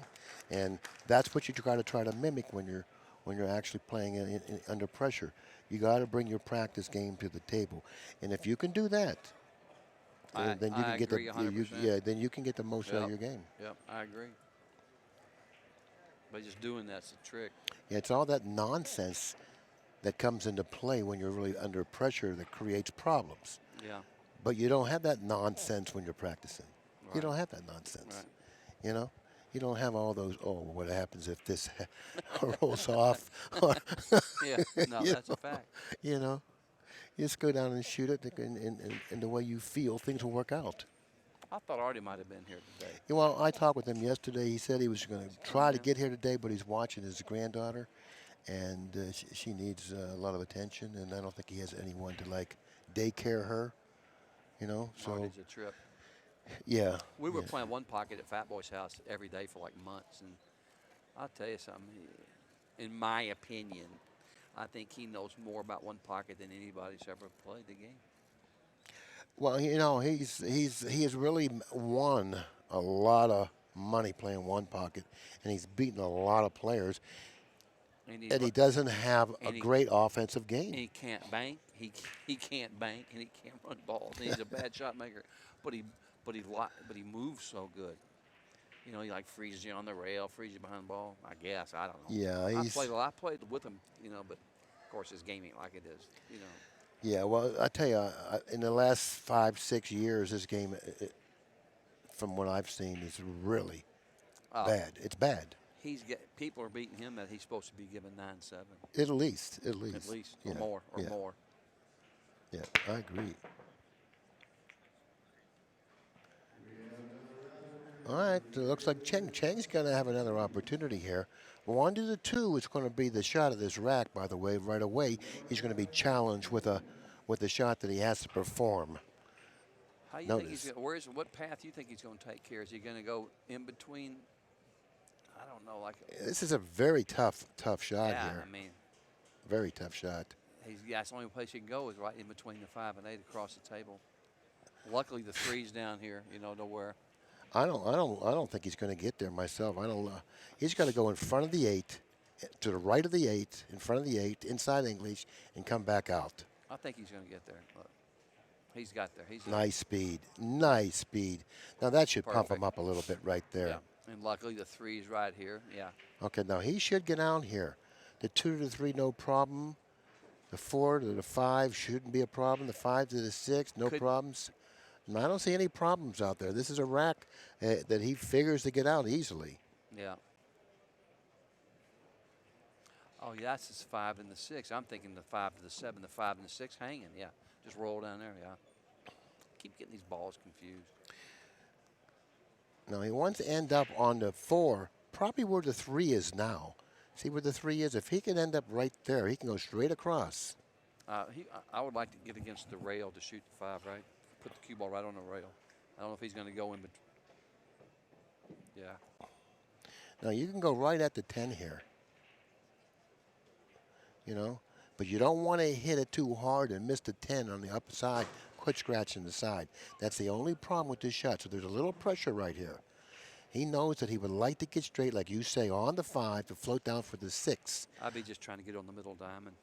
and that's what you got to try to mimic when you're actually playing under pressure. You got to bring your practice game to the table, and if you can do that, then you I can get agree 100%. then you can get the most out of your game. Yep, I agree. But just doing that's the trick. Yeah, it's all that nonsense that comes into play when you're really under pressure that creates problems. Yeah. But you don't have that nonsense when you're practicing. You Right. don't have that nonsense. Right. You know? You don't have all those, oh, what happens if this rolls off? Or Yeah. No, you that's a know, fact. you know? You just go down and shoot it, and the way you feel, things will work out. I thought Artie might have been here today. Yeah, well, I talked with him yesterday. He said he was going to try to Yeah. get here today, but he's watching his granddaughter, and she needs a lot of attention, and I don't think he has anyone to, like, daycare her, you know? So, Artie's a trip. yeah. We were yeah. playing one pocket at Fat Boy's house every day for like months, and I'll tell you something. In my opinion, I think he knows more about one pocket than anybody's ever played the game. Well, you know, he has really won a lot of money playing one pocket, and he's beaten a lot of players, and he doesn't have a great offensive game. He can't bank. He can't bank, and he can't run balls. And he's a bad shot maker, but he moves so good. You know, he like freezes you on the rail, freezes you behind the ball. I guess I don't know. Yeah, I played with him, you know, but of course his game ain't like it is, you know. Yeah, well, I tell you, in the last 5-6 years, this game, from what I've seen, is really bad. It's bad. People are beating him that he's supposed to be given 9-7. At least, Yeah. or more. Yeah, I agree. All right, it looks like Cheng's going to have another opportunity here. 1-2 is going to be the shot of this rack, by the way. Right away, he's going to be challenged with a shot that he has to perform. How you think he's what path do you think he's going to take here? Is he going to go in between? I don't know. This is a very tough shot here. I mean, very tough shot. That's the only place he can go is right in between the 5 and 8 across the table. Luckily, the 3's down here, you know, nowhere. I don't think he's going to get there myself. I don't. He's got to go in front of the 8, to the right of the 8, in front of the 8, inside English, and come back out. I think he's going to get there. Look, he's got there. Nice speed. Nice speed. Now that should pump him up a little bit right there. Yeah. And luckily the 3's right here. Yeah. Okay, now he should get out here. The 2 to the 3, no problem. The 4 to the 5 shouldn't be a problem. The 5 to the 6, no problems. And I don't see any problems out there. This is a rack that he figures to get out easily. Yeah. Oh, yeah, that's his 5 and the 6. I'm thinking the 5 to the 7, the 5 and the 6 hanging. Yeah, just roll down there. Yeah. Keep getting these balls confused. Now he wants to end up on the 4, probably where the 3 is now. See where the 3 is? If he can end up right there, he can go straight across. I would like to get against the rail to shoot the 5, right? Put the cue ball right on the rail. I don't know if he's going to go in between. Yeah. Now you can go right at the 10 here. You know, but you don't want to hit it too hard and miss the 10 on the upper side. Quit scratching the side. That's the only problem with this shot. So there's a little pressure right here. He knows that he would like to get straight, like you say, on the 5 to float down for the 6. I'd be just trying to get on the middle diamond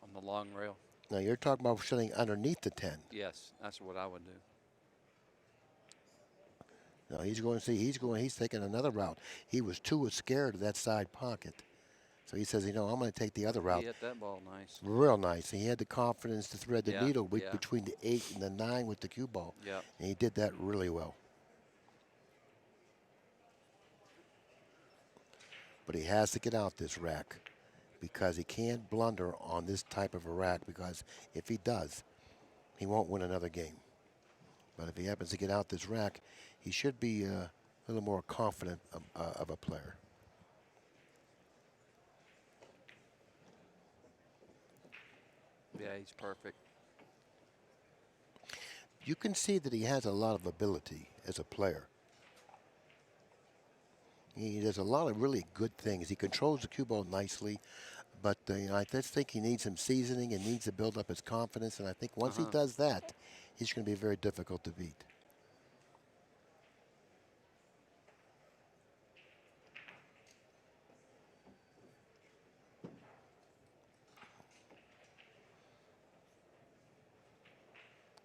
on the long rail. Now you're talking about shooting underneath the 10. Yes, that's what I would do. Now he's taking another route. He was too scared of that side pocket. So he says, you know, I'm going to take the other route. He hit that ball nice. Real nice. He had the confidence to thread the needle between the 8 and the 9 with the cue ball. Yeah. And he did that really well. But he has to get out this rack because he can't blunder on this type of a rack, because if he does, he won't win another game. But if he happens to get out this rack, he should be a little more confident of a player. Yeah, he's perfect. You can see that he has a lot of ability as a player. He does a lot of really good things. He controls the cue ball nicely, but I just think he needs some seasoning and needs to build up his confidence. And I think once he does that, he's going to be very difficult to beat.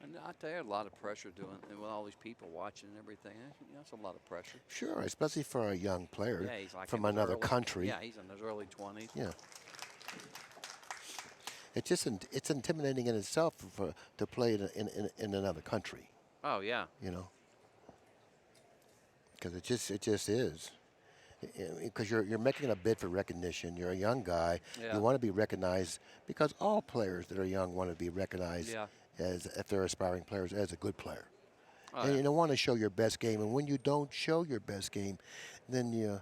And I tell you, a lot of pressure doing, and with all these people watching and everything, that's a lot of pressure. Sure, especially for a young player Yeah, he's like from in his another early, country. Yeah, he's in his early 20s. Yeah. It's just it's intimidating in itself to play in another country. Oh yeah. You know, because it just is. Because you're making a bid for recognition. You're a young guy. Yeah. You want to be recognized because all players that are young want to be recognized Yeah. as, if they're aspiring players, as a good player. Oh, And yeah. you don't want to show your best game. And when you don't show your best game, then you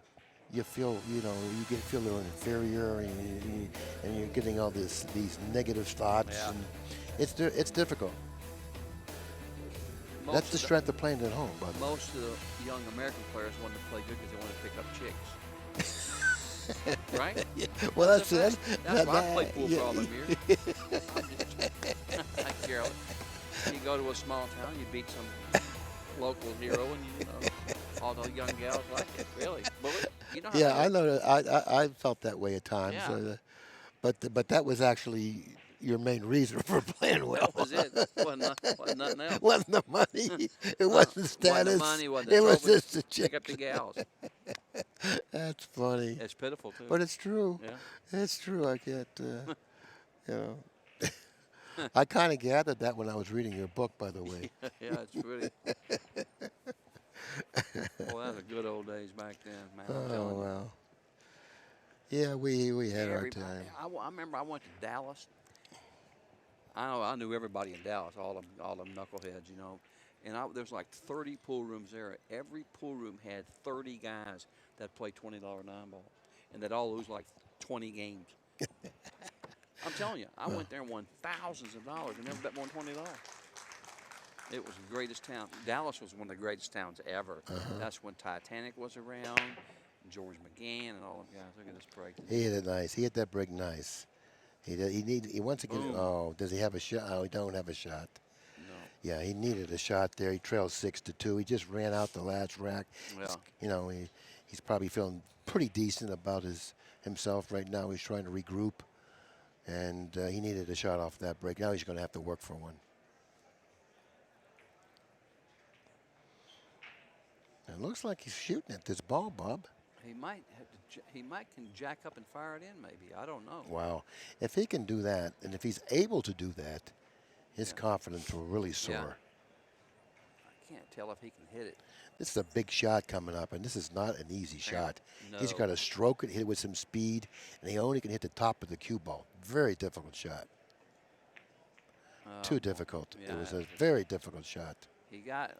feel feel a little inferior, and you're getting all these negative thoughts. Yeah. And it's difficult. Most That's the of strength of playing at home, brother. Most of the young American players want to play good because they want to pick up chicks. Right? Yeah. Well, that's why I played pool for all them years. Like Carolyn, you go to a small town, you beat some local hero, and all the young gals like it. Really? Well, you know how Yeah, I know. I felt that way at times. Yeah. But that was actually your main reason for playing well. That was it. Wasn't nothing else. Wasn't the money. It wasn't status. Wasn't the money. Wasn't the it was trophy. just the chick. Pick up the gals. That's funny. It's pitiful too. But it's true. Yeah. It's true. I can't. I kind of gathered that when I was reading your book, by the way. Yeah, it's really. Well, that was the good old days back then, man. I'm telling Oh you. well. Yeah, we had our Everybody- time. I remember I went to Dallas. I knew everybody in Dallas, all them knuckleheads, And there's like 30 pool rooms there. Every pool room had 30 guys that played $20 9-ball, and that all lose like 20 games. I'm telling you, I went there and won thousands of dollars and never bet more than $20. It was the greatest town. Dallas was one of the greatest towns ever. That's when Titanic was around, and George McGann, and all them guys. Look at this break. He hit it nice. He hit that break nice. He wants to get. Boom. Oh, does he have a shot? Oh, he don't have a shot. No. Yeah, he needed a shot there. He trailed 6-2. He just ran out the last rack. Yeah. He's probably feeling pretty decent about himself right now. He's trying to regroup, and he needed a shot off that break. Now he's going to have to work for one. It looks like he's shooting at this ball, Bob. He might have to. He might can jack up and fire it in. Maybe I don't know. Wow. If he can do that, and if he's able to do that, his confidence will really soar. Yeah. I can't tell if he can hit it. This is a big shot coming up, and this is not an easy shot. No. He's got to stroke it, hit it with some speed, and he only can hit the top of the cue ball. Very difficult shot. Too difficult. yeah, It was a very difficult shot. He got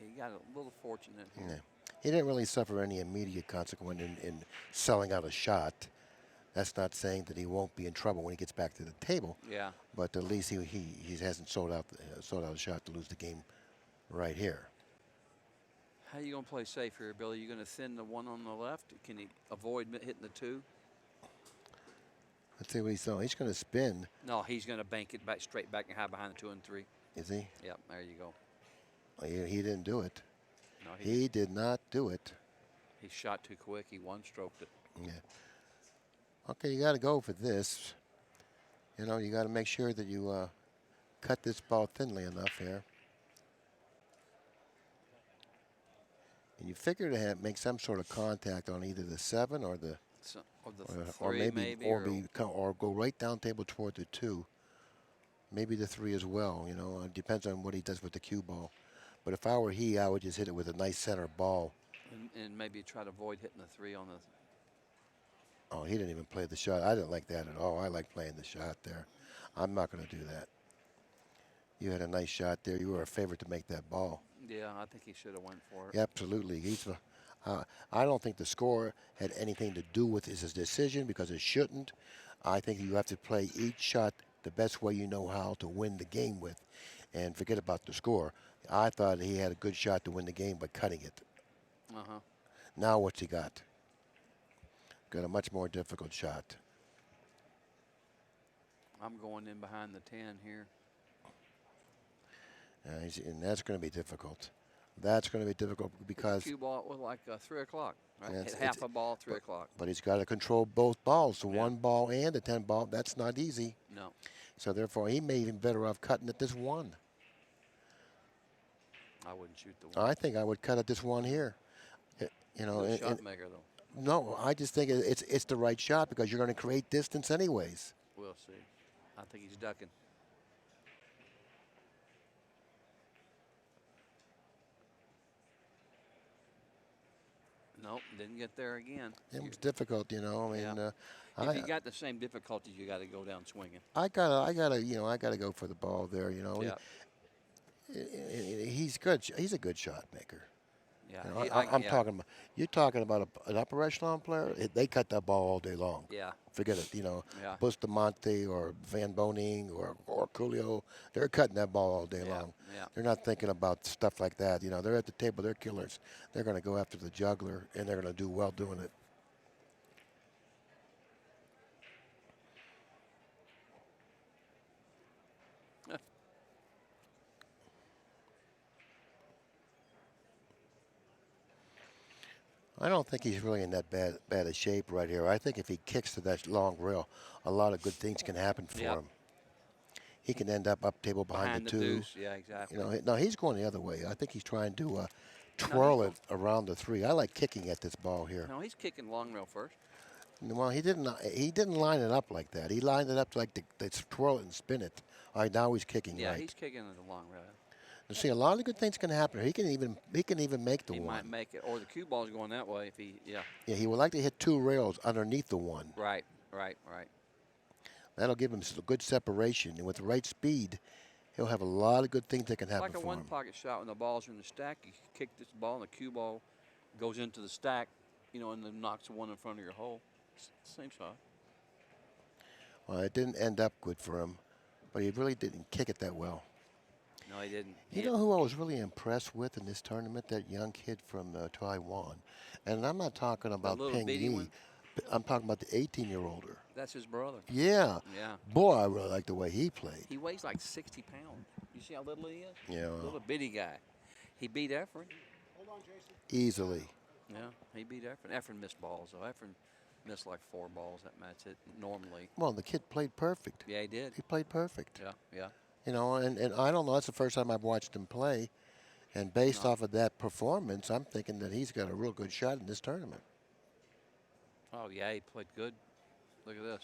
a little fortunate here. Yeah. He didn't really suffer any immediate consequence in selling out a shot. That's not saying that he won't be in trouble when he gets back to the table. Yeah. But at least he hasn't sold out a shot to lose the game right here. How you gonna play safe here, Billy? You gonna thin the one on the left? Can he avoid hitting the two? Let's see what he's doing. He's going to spin. No, he's gonna bank it back straight back and hide behind the 2 and 3. Is he? Yep, there you go. Well, he didn't do it. No, He did not do it. he shot too quick. He one-stroked it. Yeah. Okay, you got to go for this. You got to make sure that you cut this ball thinly enough here. And you figure to make some sort of contact on either the 7 or the So, or the 3 maybe. or go right down table toward the 2. Maybe the 3 as well. It depends on what he does with the cue ball. But if I were he, I would just hit it with a nice center ball. and maybe try to avoid hitting the 3 on the. Oh, he didn't even play the shot. I didn't like that at all. I like playing the shot there. I'm not going to do that. You had a nice shot there. You were a favorite to make that ball. Yeah, I think he should have went for it. Yeah, absolutely. I don't think the score had anything to do with his decision because it shouldn't. I think you have to play each shot the best way you know how to win the game with, and forget about the score. I thought he had a good shot to win the game by cutting it. Now what's he got? Got a much more difficult shot. I'm going in behind the 10 here. And that's going to be difficult. That's going to be difficult because. Cue ball was like 3 o'clock. Right? Yeah, Hit half a ball, 3 o'clock. But he's got to control both balls, the 1 ball and the 10 ball. That's not easy. No. So therefore, he may even better off cutting at this 1. I wouldn't shoot the one. I think I would cut at this one here. You know, Good shot maker, though. no, I just think it's the right shot because you're going to create distance anyways. We'll see. I think he's ducking. Nope, didn't get there again. It was difficult, you know. I mean, if you got the same difficulties, you got to go down swinging. I gotta go for the ball there. You know, he's good. He's a good shot maker. Yeah, you know, I'm talking about. You're talking about an upper echelon player. They cut that ball all day long. Yeah. Forget it. You know, Yeah. Bustamante or Van Boning or Coolio, they're cutting that ball all day long. Yeah. They're not thinking about stuff like that. You know, they're at the table. They're killers. They're going to go after the juggler, and they're going to do well doing it. I don't think he's really in that bad a shape right here. I think if he kicks to that long rail, a lot of good things can happen for him. He can end up table behind the two. Deuce. Yeah, exactly. You know, no, he's going the other way. I think he's trying to twirl it around the three. I like kicking at this ball here. No, he's kicking long rail first. Well, he didn't line it up like that. He lined it up like to twirl it and spin it. All right, now he's kicking Yeah, right. he's kicking at the long rail. You see, a lot of good things can happen. He can even make the He one. might make it, or the cue ball's going that way if he. Yeah. Yeah, he would like to hit two rails underneath the one. Right. That'll give him some good separation, and with the right speed, he'll have a lot of good things that can happen Like a for him. one-pocket shot when the balls are in the stack. You kick this ball, and the cue ball goes into the stack, you know, and then knocks the one in front of your hole. Same shot. Well, it didn't end up good for him, but he really didn't kick it that well. No, he didn't. You know who I was really impressed with in this tournament? That young kid from Taiwan. And I'm not talking about Peng Yi. I'm talking about the 18-year-older. That's his brother. Yeah. Yeah. Boy, I really like the way he played. He weighs like 60 pounds. You see how little he is? Yeah. Little bitty guy. He beat Efren. Hold on, Jason. Easily. Yeah, he beat Efren. Efren missed balls, though. Efren missed like 4 balls that match it normally. Well, the kid played perfect. Yeah, he did. He played perfect. Yeah. You know, and I don't know. That's the first time I've watched him play. And based off of that performance, I'm thinking that he's got a real good shot in this tournament. Oh, yeah, he played good. Look at this.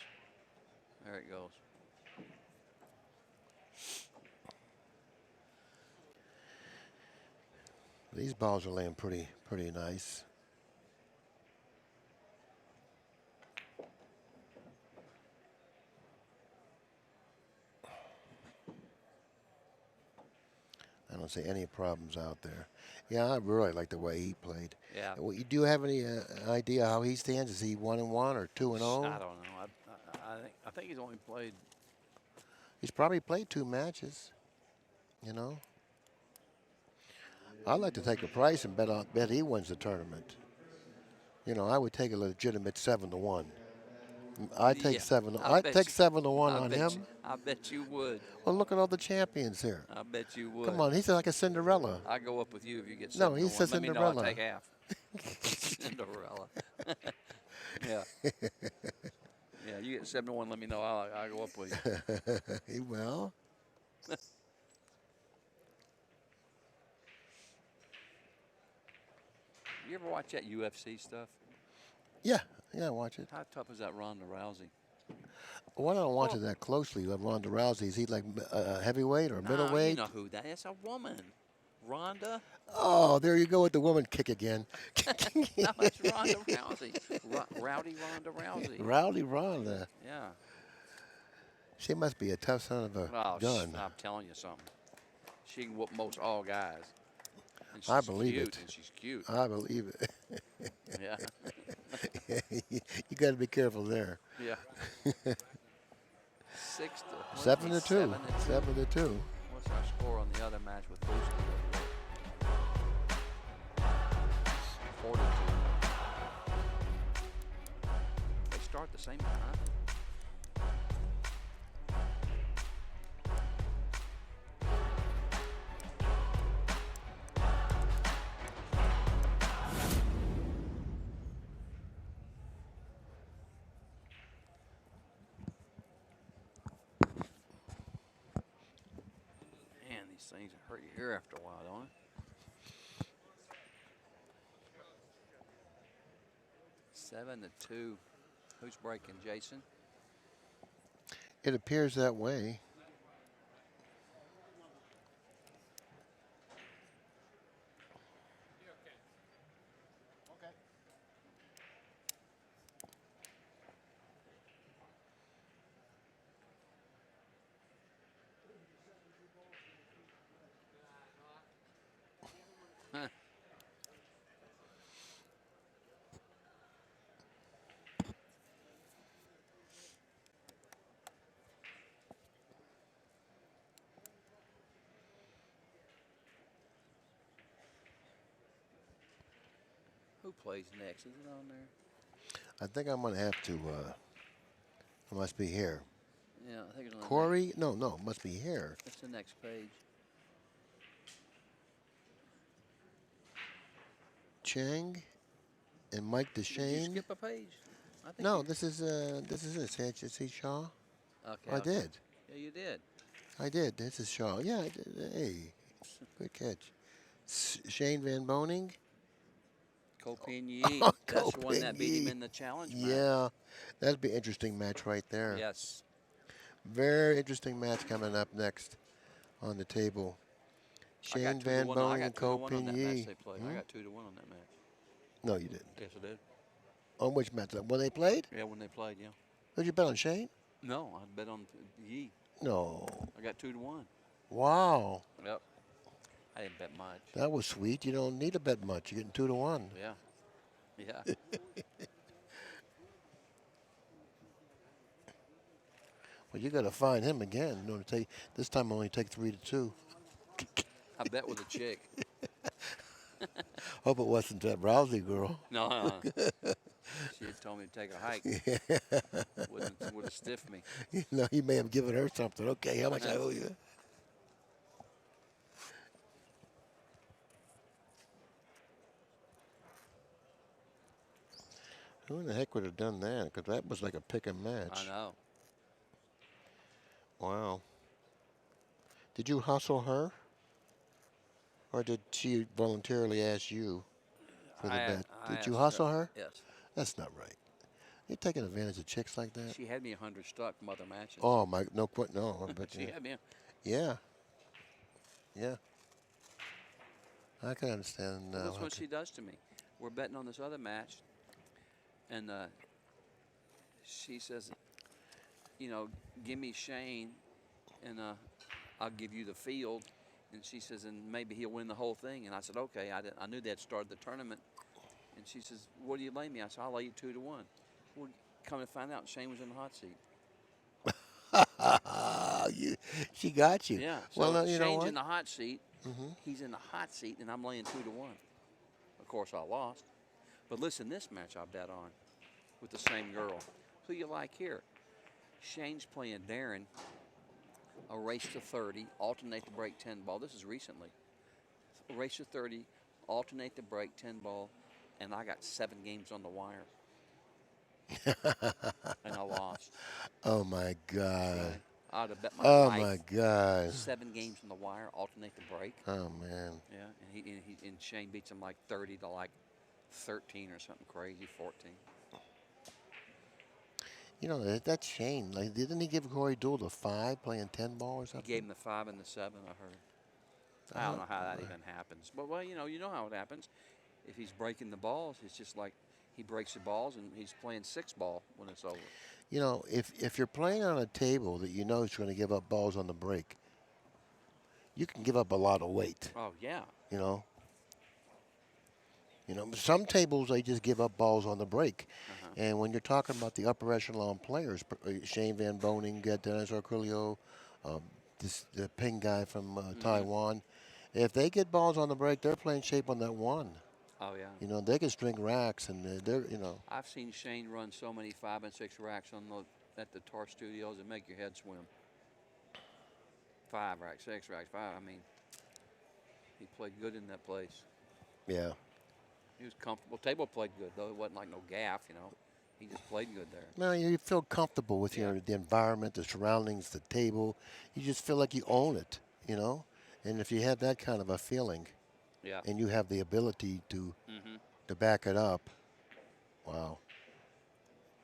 There it goes. These balls are laying pretty nice. I don't see any problems out there. Yeah, I really like the way he played. Yeah. Do you have any idea how he stands? Is he 1-1 or 2-0? I don't know. I think he's only played. He's probably played 2 matches. You know. I'd like to take a price and bet he wins the tournament. You know, I would take a legitimate 7-1. I'd take 7. I'd take 7-1 on him. I bet you would. Well, look at all the champions here. I bet you would. Come on, he's like a Cinderella. I go up with you if you get 7-1. No, he says Let me know, Cinderella. I'll take half. Cinderella. Yeah. Yeah, you get 7-1. Let me know. I'll go up with you. He will. You ever watch that UFC stuff? Yeah, watch it. How tough is that Ronda Rousey? Well, I don't watch it that closely. Ronda Rousey, is he like heavyweight or middleweight? You know who that is? A woman. Ronda. Oh, there you go with the woman kick again. No, it's Ronda Rousey. Rowdy Ronda Rousey. Rowdy Ronda. Yeah. She must be a tough son of a gun. I'm telling you something. She can whoop most all guys. And I she's believe cute, it. And she's cute. I believe it. Yeah. You got to be careful there. Yeah. 7-2. 7-2. What's our score on the other match with Booster? 4-2. They start the same time. Man, these things hurt your ear after a while, don't it? 7-2. Who's breaking, Jason? It appears that way. Huh. Who plays next? Is it on there? I think I'm going to have to. It must be here. Yeah, I think it's on the next. Corey? No, it must be here. It's the next page. Cheng and Mike Did you DeShane. skip a page? I think No, you- this is it. See Shaw? Okay. I okay. did. Yeah, you did. I did. This is Shaw. Yeah, I did. Hey, good catch. Shane Van Boning. Kopin-Yi. That's the one that beat him Kopin-Yi. in the challenge match. Yeah, that'd be an interesting match right there. Yes. Very interesting match coming up next on the table. I got Shane 2 to Van 1. I Boning got and 2 to 1 on that match Kopin-Yi. they played. I got 2 to 1 on that match. No, you didn't. Yes, I did. On which match? When they played? Yeah, when they played, yeah. Did you bet on Shane? No, I bet on Yi. No. I got 2 to 1. Wow. Yep. I didn't bet much. That was sweet. You don't need to bet much. You're getting 2 to 1. Yeah. Yeah. Well, you got to find him again. You know, to take this time only take 3 to 2. I bet with a chick. Hope it wasn't that Rousey girl. No. She had told me to take a hike. Would have stiffed me. You know, he may have given her something. Okay, how much I owe you? Who in the heck would have done that? Because that was like a pick and match. I know. Wow. Did you hustle her? Or did she voluntarily ask you for the bet? I Did you asked hustle her? Yes. That's not right. You're taking advantage of chicks like that? She had me 100 stuck from other matches. Oh, my, no, no. But She had me. yeah. Yeah. I can understand. Well, that's what she does to me. We're betting on this other match, and she says, you know, give me Shane, and I'll give you the field. And she says, and maybe he'll win the whole thing. And I said, okay. I knew they had started the tournament. And she says, what do you lay me? I said, I'll lay you 2 to 1. Well, come to find out, Shane was in the hot seat. She got you. Yeah. So Well, you know Shane's what? in the hot seat. He's in the hot seat, and I'm laying 2 to 1. Of course, I lost. But listen, this match I bet on with the same girl. Who you like here? Shane's playing Darren. A race to 30, alternate the break 10 ball. This is recently. A race to 30, alternate the break 10 ball, and I got 7 games on the wire. And I lost. Oh, my God. Right. I'd have bet my Oh, life. my God. 7 games on the wire, alternate the break. Oh, man. Yeah, and Shane beats him like 30 to like 13 or something crazy, 14. You know, that's Shane. Like, didn't he give Corey Deuel the 5 playing 10 ball or something? He gave him the 5 and the 7, I heard. I don't know how that even happens. But, well, you know how it happens. If he's breaking the balls, it's just like he breaks the balls and he's playing 6 ball when it's over. You know, if you're playing on a table that you know is going to give up balls on the break, you can give up a lot of weight, Oh, yeah. you know. You know, some tables, they just give up balls on the break. And when you're talking about the upper echelon players, Shane Van Boning, Dennis Arculio, the ping guy from Taiwan, if they get balls on the break, they're playing shape on that 1. Oh, yeah. You know, they can string racks, and they're, you know. I've seen Shane run so many 5 and 6 racks at the Tar Studios that make your head swim. 5 racks, 6 racks, 5. I mean, he played good in that place. Yeah. He was comfortable. Table played good, though. It wasn't like no gaff, you know. He just played good there. No, you feel comfortable with the environment, the surroundings, the table. You just feel like you own it, you know. And if you have that kind of a feeling, Yeah. and you have the ability to back it up, wow.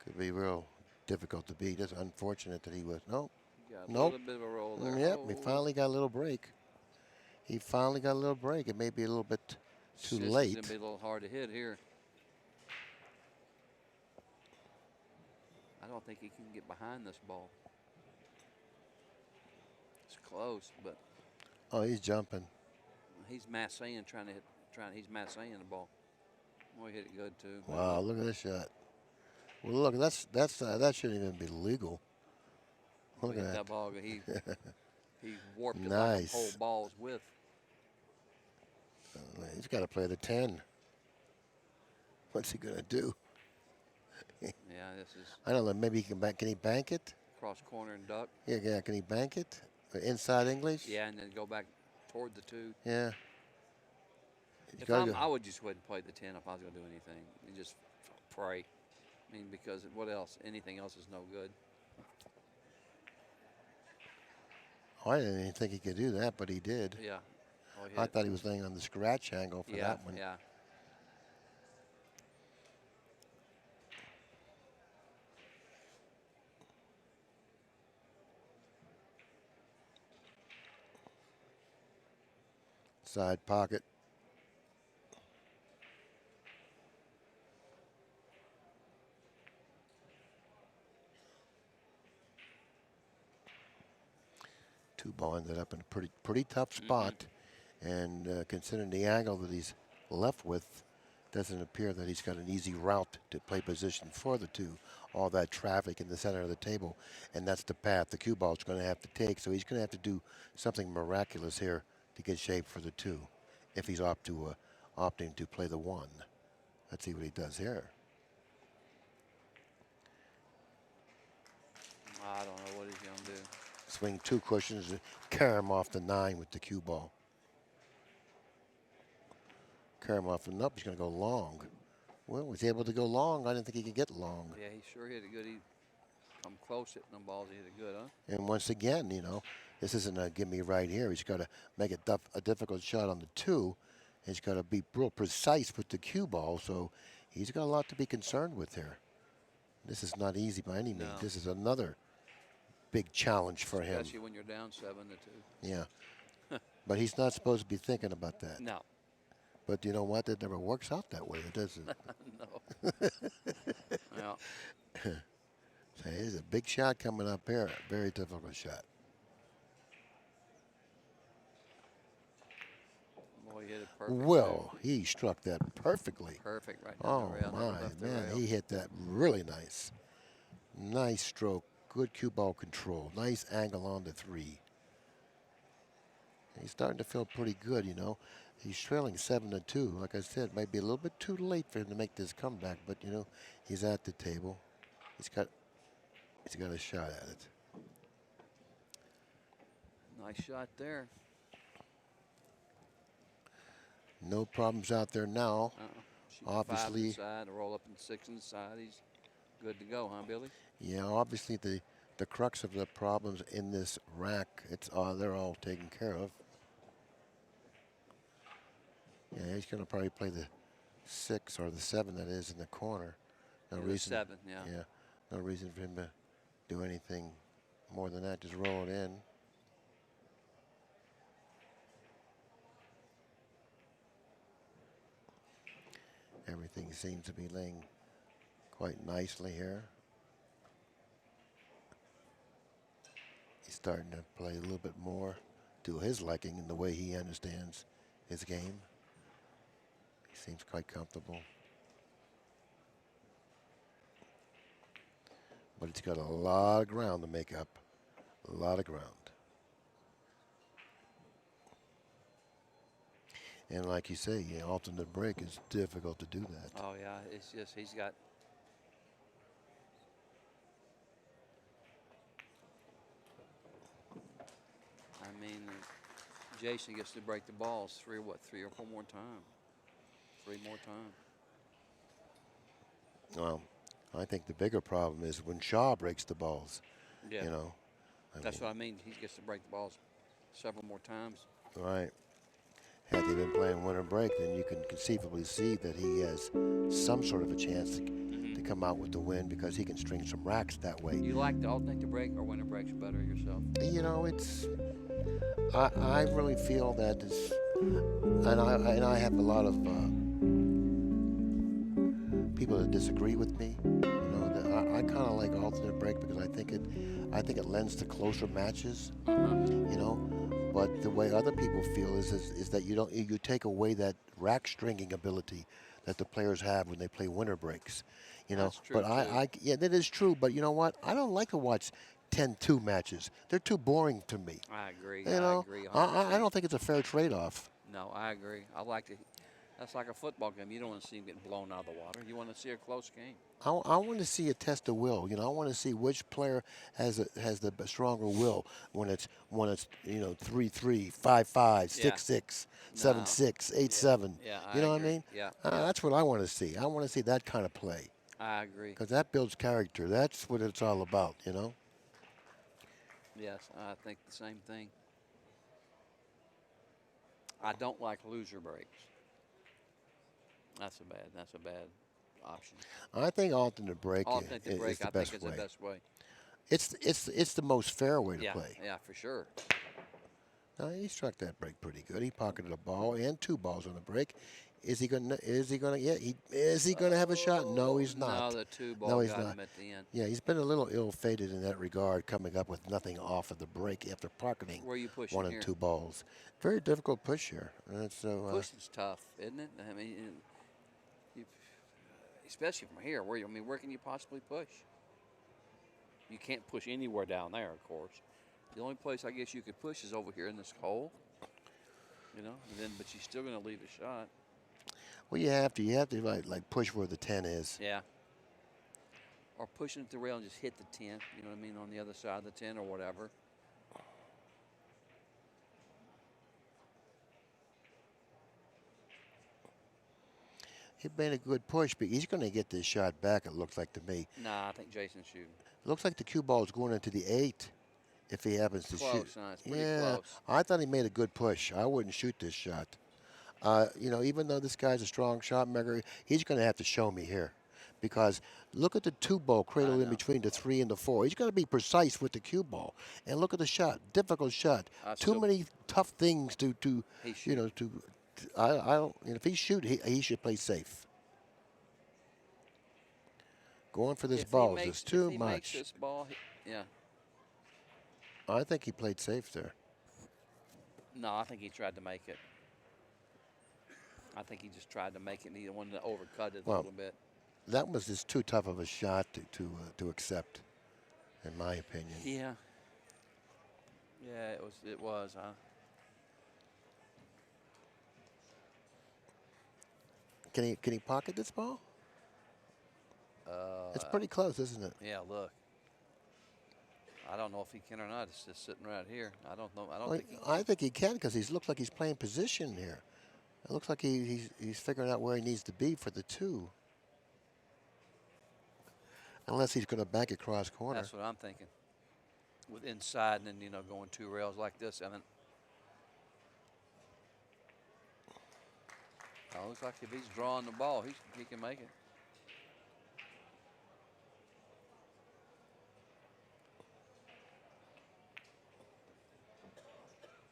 Could be real difficult to beat. It's unfortunate that he was. Nope. Got a Nope. little bit of a roll there. Yep. Oh, He finally got a little break. He finally got a little break. It may be a little bit too this late. is going to be a little hard to hit here. I don't think he can get behind this ball. It's close, but Oh, he's jumping. he's massing, he's massing the ball. Well, he hit it good too. Wow, look at this shot. Well, look, that shouldn't even be legal. Look He at hit that. ball. He warped it like a Nice. whole ball's width. He's got to play the 10. What's he gonna do? Yeah, this is I don't know. Maybe he can bank. Can he bank it? cross corner and duck. Yeah. Can he bank it? Inside English? Yeah, and then go back toward the 2. Yeah. He's If gotta I go. would just go ahead and play the 10 if I was going to do anything. And just pray. I mean, because what else? Anything else is no good. Oh, I didn't even think he could do that, but he did. Yeah. Oh, he I hit it. thought he was laying on the scratch angle for that one. Yeah. Side pocket. Two ball ended up in a pretty tough spot, and considering the angle that he's left with, doesn't appear that he's got an easy route to play position for the 2. All that traffic in the center of the table, and that's the path the cue ball is going to have to take. So he's going to have to do something miraculous here to get shape for the 2, if he's opting to play the 1. Let's see what he does here. I don't know what he's going to do. Swing 2 cushions, carry him off the 9 with the cue ball. Carry him off the nope. He's going to go long. Well, was he able to go long? I didn't think he could get long. Yeah, he sure hit it good. He come close hitting them balls. He hit it good, huh? And once again, this isn't a gimme right here. He's got to make a difficult shot on the 2. He's got to be real precise with the cue ball, so he's got a lot to be concerned with here. This is not easy by any means. No. This is another big challenge for him. Especially when you're down 7-2. Yeah. But he's not supposed to be thinking about that. No. But you know what? It never works out that way, does it? No. Yeah. So here's a big shot coming up here. Very difficult shot. Boy, he hit it perfect. Well, he struck that perfectly. Perfect right down Oh the rail. my never left the man, rail. he hit that really nice. Nice stroke, good cue ball control, nice angle on the 3. He's starting to feel pretty good, He's trailing 7-2. Like I said, might be a little bit too late for him to make this comeback, but he's at the table. He's got a shot at it. Nice shot there. No problems out there now. Shoot Obviously- 5 inside, a roll up in 6 inside. He's good to go, huh, Billy? Yeah, obviously the crux of the problems in this rack, they're all taken care of. Yeah, he's going to probably play the 6 or the 7 that is in the corner. No Yeah, the reason. 7, yeah. Yeah, no reason for him to do anything more than that. Just roll it in. Everything seems to be laying quite nicely here. He's starting to play a little bit more to his liking in the way he understands his game. He seems quite comfortable. But it's got a lot of ground to make up. A lot of ground. And like you say, alternate break is difficult to do that. Oh, yeah. It's just he's got. I mean, Jason gets to break the balls 3 or 4 more times. 3 more times. Well, I think the bigger problem is when Shaw breaks the balls. Yeah. That's mean, what I mean. He gets to break the balls several more times. right. Had they been playing winter break, then you can conceivably see that he has some sort of a chance to come out with the win because he can string some racks that way. You like the alternative break or winner breaks better yourself? You know, I really feel that it's, and I have a lot of people that disagree with me. You know, that I kind of like alternate break because I think it lends to closer matches. You know, but the way other people feel is that you take away that rack stringing ability that the players have when they play winter breaks. You know, That's true, but too. yeah, that is true. But you know what? I don't like to watch 10-2 matches. They're too boring to me. I agree. You I know, agree I 100%. don't think it's a fair trade-off. No, I agree. I like to. That's like a football game. You don't want to see them getting blown out of the water. You want to see a close game. I want to see a test of will. You know, I want to see which player has the stronger will when it's 3-3, 5-5, Yeah. 6-6, No. 7-6, Yeah. 8-7. Yeah, You I know what I agree. mean? Yeah. Yeah. That's what I want to see. I want to see that kind of play I agree. because that builds character. That's what it's all about. You know. Yes, I think the same thing. I don't like loser breaks. That's a bad option. I think alternate break Alternative is break, the I think, best is the way. best way. It's the most fair way to Yeah, play. yeah, for sure. Now, he struck that break pretty good. He pocketed a ball and two balls on the break. Is he gonna yeah, is he gonna have a shot? No, he's No, not. the two No, ball he's got not. him at the end. Yeah, he's been a little ill-fated in that regard, coming up with nothing off of the break after pocketing Where are you pushing one and here? two balls. Very difficult push here. So Pushing's tough, isn't it? I mean, you, especially from here. Where can you possibly push? You can't push anywhere down there, of course. The only place I guess you could push is over here in this hole. You know, and then but you're still going to leave a shot. well, you have to like push where the 10 is. Yeah. Or pushing at the rail and just hit the 10. You know what I mean? On the other side of the 10 or whatever. He made a good push, but he's going to get this shot back. It looks like to me. Nah, I think Jason's shooting. It looks like the cue ball is going into the 8 if he happens to shoot. Close, huh? It's pretty Yeah, close. I thought he made a good push. I wouldn't shoot this shot. You know, even though this guy's a strong shot maker, he's going to have to show me here. Because look at the two ball cradled in know. between the 3 and the 4. He's got to be precise with the cue ball. And look at the shot, difficult shot. Too many tough things to you know, I don't. You know, if he shoot, he should play safe. Going for this ball is just too if he much. makes this ball, yeah. I think he played safe there. No, I think he tried to make it. I think he just tried to make it, and he wanted to overcut it a little bit. That was just too tough of a shot to accept, in my opinion. Yeah. Yeah, it was, huh? Can he pocket this ball? It's pretty close, isn't it? Yeah, look. I don't know if he can or not. It's just sitting right here. I don't know. I think he can because he looks like he's playing position here. It looks like he's figuring out where he needs to be for the 2. Unless he's going to bank it cross corner. That's what I'm thinking. With inside and then, you know, going 2 rails like this. And then, looks like if he's drawing the ball, he can make it.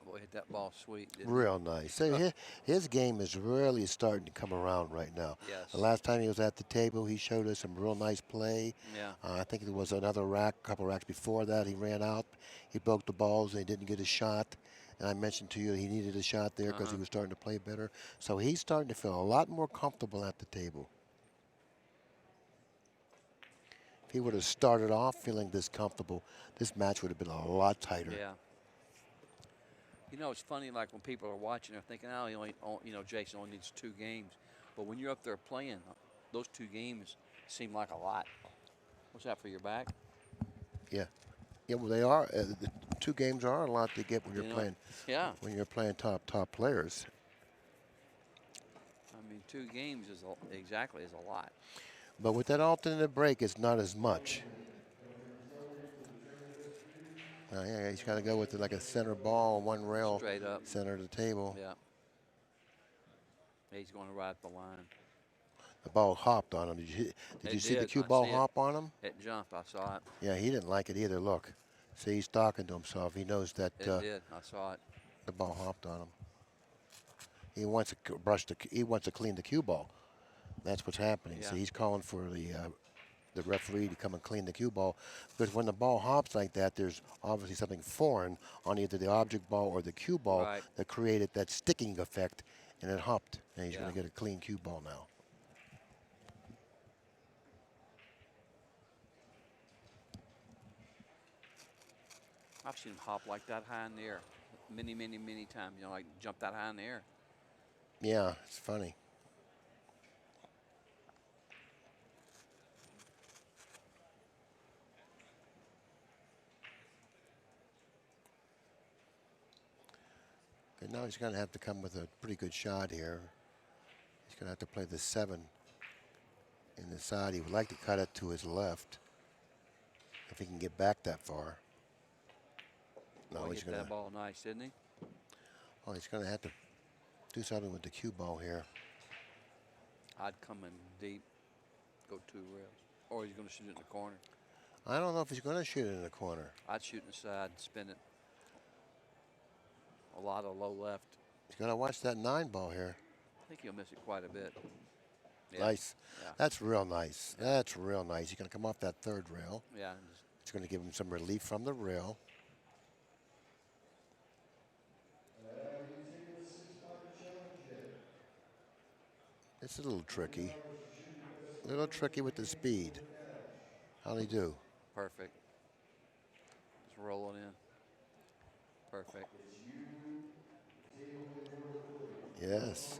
Boy, hit that ball sweet. Real nice. So his game is really starting to come around right now. Yes. The last time he was at the table, he showed us some real nice play. Yeah. I think it was another rack, a couple racks before that. He ran out. He broke the balls and he didn't get a shot. And I mentioned to you he needed a shot there because he was starting to play better. So he's starting to feel a lot more comfortable at the table. If he would have started off feeling this comfortable, this match would have been a lot tighter. Yeah. You know, it's funny, like when people are watching, they're thinking, oh, Jason only needs 2 games. But when you're up there playing, those 2 games seem like a lot. What's that for your back? Yeah. Yeah, well, they are. The 2 games are a lot to get when you're playing. Yeah. When you're playing top players. I mean, 2 games is a lot. But with that alternate break, it's not as much. Yeah, he's got to go with like a center ball, 1 rail, straight up, center of the table. Yeah. He's going to ride the line. The ball hopped on him. Did you see the cue I ball see it. hop on him? It jumped. I saw it. Yeah, he didn't like it either. Look. See, he's talking to himself. He knows that It did. I saw it. the ball hopped on him. He wants to he wants to clean the cue ball. That's what's happening. Yeah. See, he's calling for the referee to come and clean the cue ball, because when the ball hops like that, there's obviously something foreign on either the object ball or the cue ball Right. that created that sticking effect, and it hopped. And he's Yeah. going to get a clean cue ball now. I've seen him hop like that high in the air many, many, many times. You know, like jump that high in the air. Yeah, it's funny. And now he's going to have to come with a pretty good shot here. He's going to have to play the 7 in the side. He would like to cut it to his left if he can get back that far. No, Boy, he's hit going that to. ball nice, didn't he? Oh, he's going to have to do something with the cue ball here. I'd come in deep, go 2 rails. Or he's going to shoot it in the corner. I don't know if he's going to shoot it in the corner. I'd shoot in the side and spin it. A lot of low left. He's going to watch that 9 ball here. I think he'll miss it quite a bit. Yeah. Nice. Yeah. That's real nice. That's real nice. He's going to come off that 3rd rail. Yeah. It's going to give him some relief from the rail. It's a little tricky. A little tricky with the speed. How'd he do? Perfect. Just rolling in. Perfect. Yes.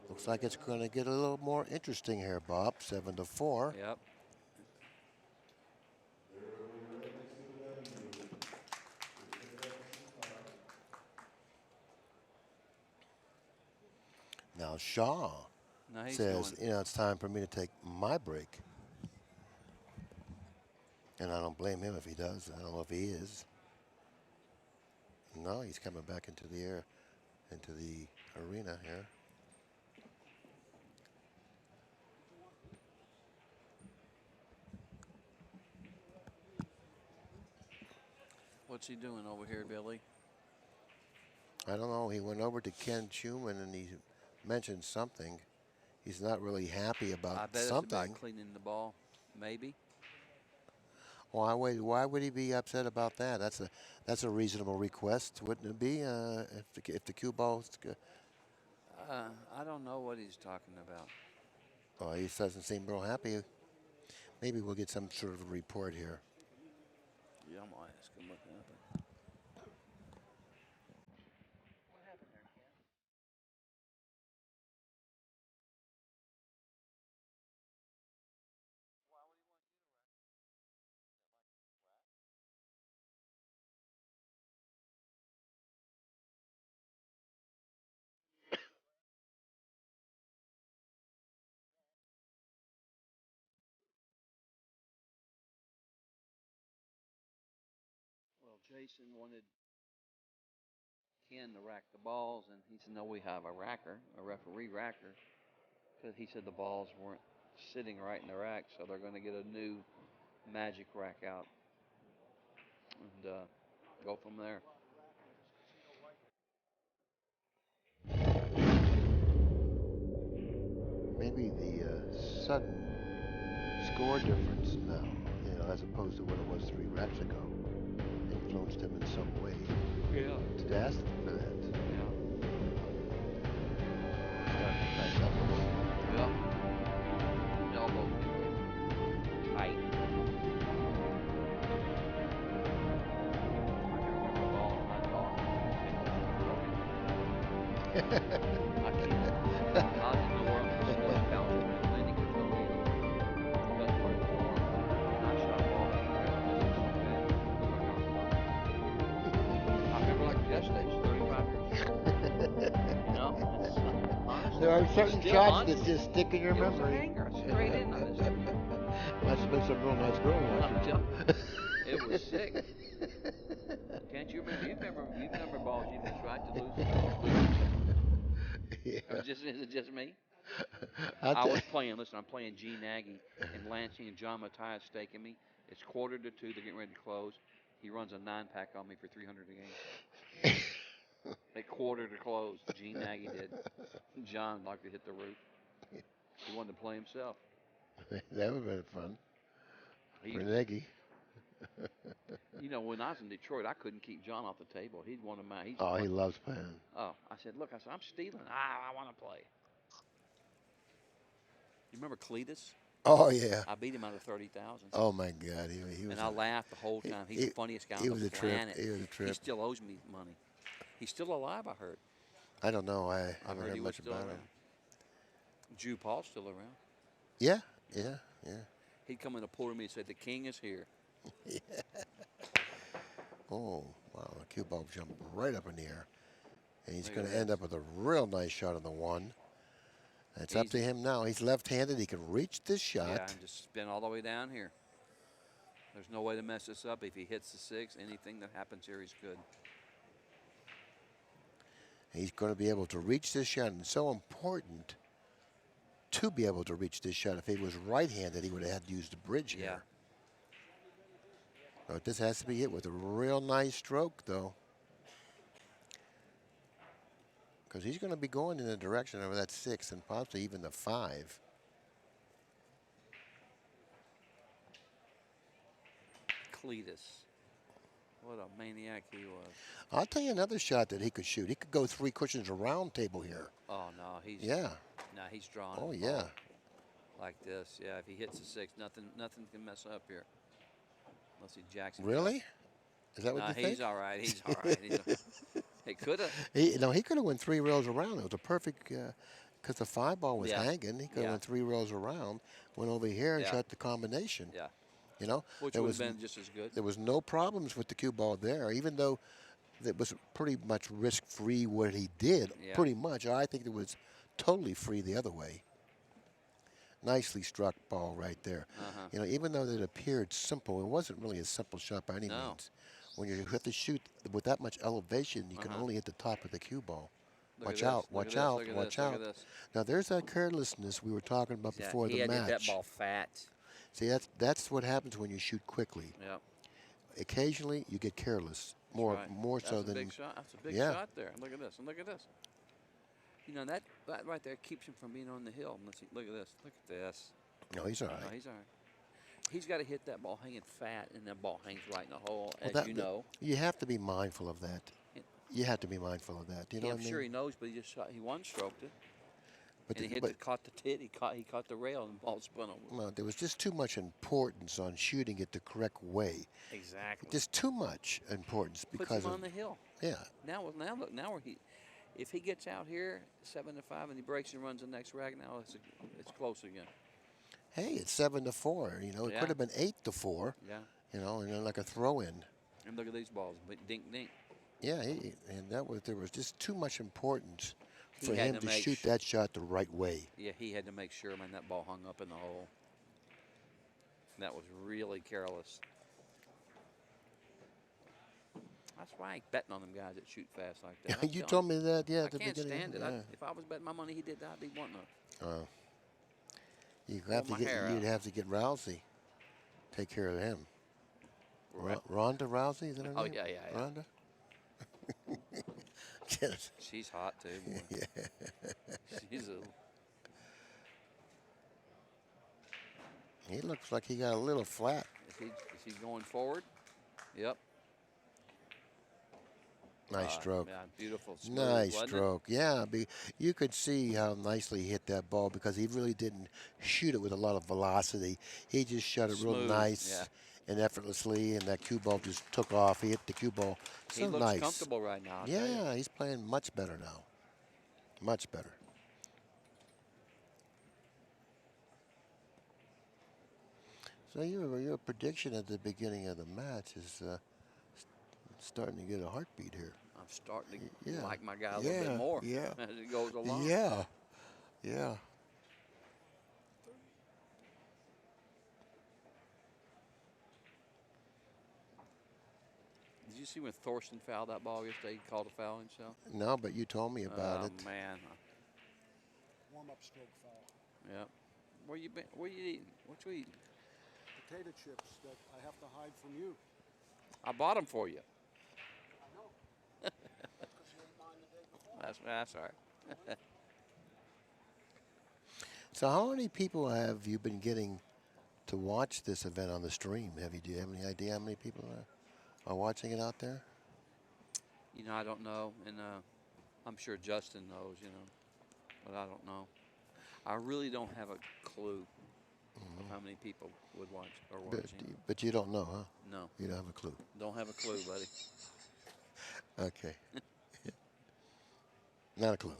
Looks like it's going to get a little more interesting here, Bob. 7-4. Yep. Now Shaw says, going. you know, it's time for me to take my break. And I don't blame him if he does. I don't know if he is. No, he's coming back into the air, into the arena here. What's he doing over here, Billy? I don't know. He went over to Ken Schumann and he mentioned something. He's not really happy about I bet something. it's about cleaning the ball, maybe. Why would he be upset about that? That's a reasonable request, wouldn't it be? If the cue ball's I don't know what he's talking about. oh, he doesn't seem real happy. Maybe we'll get some sort of a report here. Yeah, I'm gonna ask him what happened. What happened there, Ken? Why would he want you to rack? Well, Jason wanted Ken to rack the balls, and he said, no, we have a racker, a referee racker, because he said the balls weren't sitting right in the rack, so they're going to get a new magic rack out and go from there. Maybe the sudden score difference now, you know, as opposed to what it was 3 reps ago, influenced him in some way. Yeah. To ask for that. Yeah. Nice elbows. Yeah. Elbow. Tight. I can remember a ball I thought it was broken. I can't. I was in the world of sports council and Lenny could tell me that's what it was. And I shot a ball in the rail and missed it so bad. I remember like yesterday, it's 35 years ago. You know? Honestly, There are certain still shots honest. that just stick in your It was a memory. hanger, straight in. I missed it. Must have been some real nice girl watching. It was sick. Can't you remember? You remember balls you missed right to lose. Yeah. Is it just me? I was playing. Listen, I'm playing G Nagy and Lansing and John Matthias staking me. It's 1:45. They're getting ready to close. He runs a 9-pack on me for 300 a game. At quarter to close, Gene Nagy did. John liked to hit the roof. He wanted to play himself. That would have been fun He, for Nagy. you know, when I was in Detroit, I couldn't keep John off the table. He's one of my. Oh, he loves playing. Oh, I said, look, I'm stealing. I want to play. You remember Cletus? Oh yeah. I beat him out of 30,000. Oh my God, he was. And I laughed the whole time. He's the funniest guy on the planet. He was a trip. He still owes me money. He's still alive, I heard. I don't know. I I haven't heard heard he was much still about around. him. Jew Paul's still around. Yeah. He'd come in and pull to me and say, the king is here. Oh wow, the cue ball jumped right up in the air, and he's Look going at to end this. up with a real nice shot on the 1. It's up to Easy. him now. He's left-handed. He can reach this shot. Yeah, and just spin all the way down here. There's no way to mess this up. If he hits the 6, anything that happens here, he's good. He's going to be able to reach this shot, and it's so important to be able to reach this shot. If he was right-handed, he would have had to use the bridge Yeah. here. But this has to be hit with a real nice stroke, though. Because he's going to be going in the direction of that 6 and possibly even the 5. Cletus. What a maniac he was. I'll tell you another shot that he could shoot. He could go 3 cushions around table here. Oh, no. He's he's drawing. Oh, the yeah. ball like this. Yeah, if he hits the 6, nothing can mess up here. Unless he jacks it. Really? Is that what you think? He's all right. He's all right. It could have. He could have went 3 rails around. It was a perfect, because the 5 ball was Yeah. hanging. He could have Yeah. went 3 rails around, went over here and Yeah. shot the combination. Yeah. You know, Which there would was have been just as good. there was no problems with the cue ball there, even though it was pretty much risk-free what he did. Yeah. Pretty much, I think it was totally free the other way. Nicely struck ball right there. Uh-huh. You know, even though it appeared simple, it wasn't really a simple shot by any No. means. When you have to shoot with that much elevation, you can Uh-huh. only hit the top of the cue ball. Look at Watch this, out! look Watch at this, out! look at Watch this, out! Look at this. Now there's that carelessness we were talking about Yeah, before he the had to hit match. that ball fat. See, that's what happens when you shoot quickly. Yep. Occasionally, you get careless. More That's so a than big shot. That's a big yeah. shot there. Look at this. And look at this. You know, that right there keeps him from being on the hill. Let's see. Look at this. Look at this. No, he's all right. No, he's all right. He's got to hit that ball hanging fat, and that ball hangs right in the hole, Well, as you know. You have to be mindful of that. Yeah. You have to be mindful of that. You know Yeah, what I I'm mean? sure he knows, but he just shot. He one-stroked it, But, and he caught the tit. He caught the rail, and the ball spun over. well, there was just too much importance on shooting it the correct way. Exactly. Just too much importance Puts because him of on the hill. yeah. Now look. Now where if he gets out here 7-5 and he breaks and runs the next rack, now it's close again. Hey, it's 7-4. You know, it Yeah. could have been 8-4. Yeah. You know, and then like a throw-in. And look at these balls, dink dink. Yeah, and there was just too much importance He for had him to to make shoot that shot the right way. Yeah, he had to make sure, man, that ball hung up in the hole. That was really careless. That's why I ain't betting on them guys that shoot fast like that. I'm You telling told me that, yeah, I at the can't beginning. stand it. Yeah. If I was betting my money he did that, I'd be wanting to. You'd have to get Rousey. Take care of him. Ronda Rousey, is that her Oh, name? yeah. Ronda? Yes. She's hot, too. Boy. Yeah. She's a... He looks like he got a little flat. Is he going forward? Yep. Nice stroke. Yeah, beautiful smooth, Nice wasn't it? stroke. Yeah, you could see how nicely he hit that ball because he really didn't shoot it with a lot of velocity. He just shot it real Smooth, nice yeah. and effortlessly, and that cue ball just took off. He hit the cue ball so He looks nice. comfortable right now. I'll tell you. Yeah, he's playing much better now. Much better. So your prediction at the beginning of the match is starting to get a heartbeat here. I'm starting to Yeah. like my guy a little bit more Yeah. as it goes along. Yeah. Yeah. Did you see when Thorsten fouled that ball yesterday? He called a foul himself. No, but you told me about it. Oh, man. warm-up stroke foul. Yeah. Where you been? Where you eating? What you eating? Potato chips that I have to hide from you. I bought them for you. I know. Because you ate mine the day before. That's all right. So how many people have you been getting to watch this event on the stream? Do you have any idea how many people are watching it out there? You know, I don't know, and I'm sure Justin knows. You know, but I don't know. I really don't have a clue of how many people would watch or watching. But you don't know, huh? No, You don't have a clue. don't have a clue, buddy. Okay. Not a clue.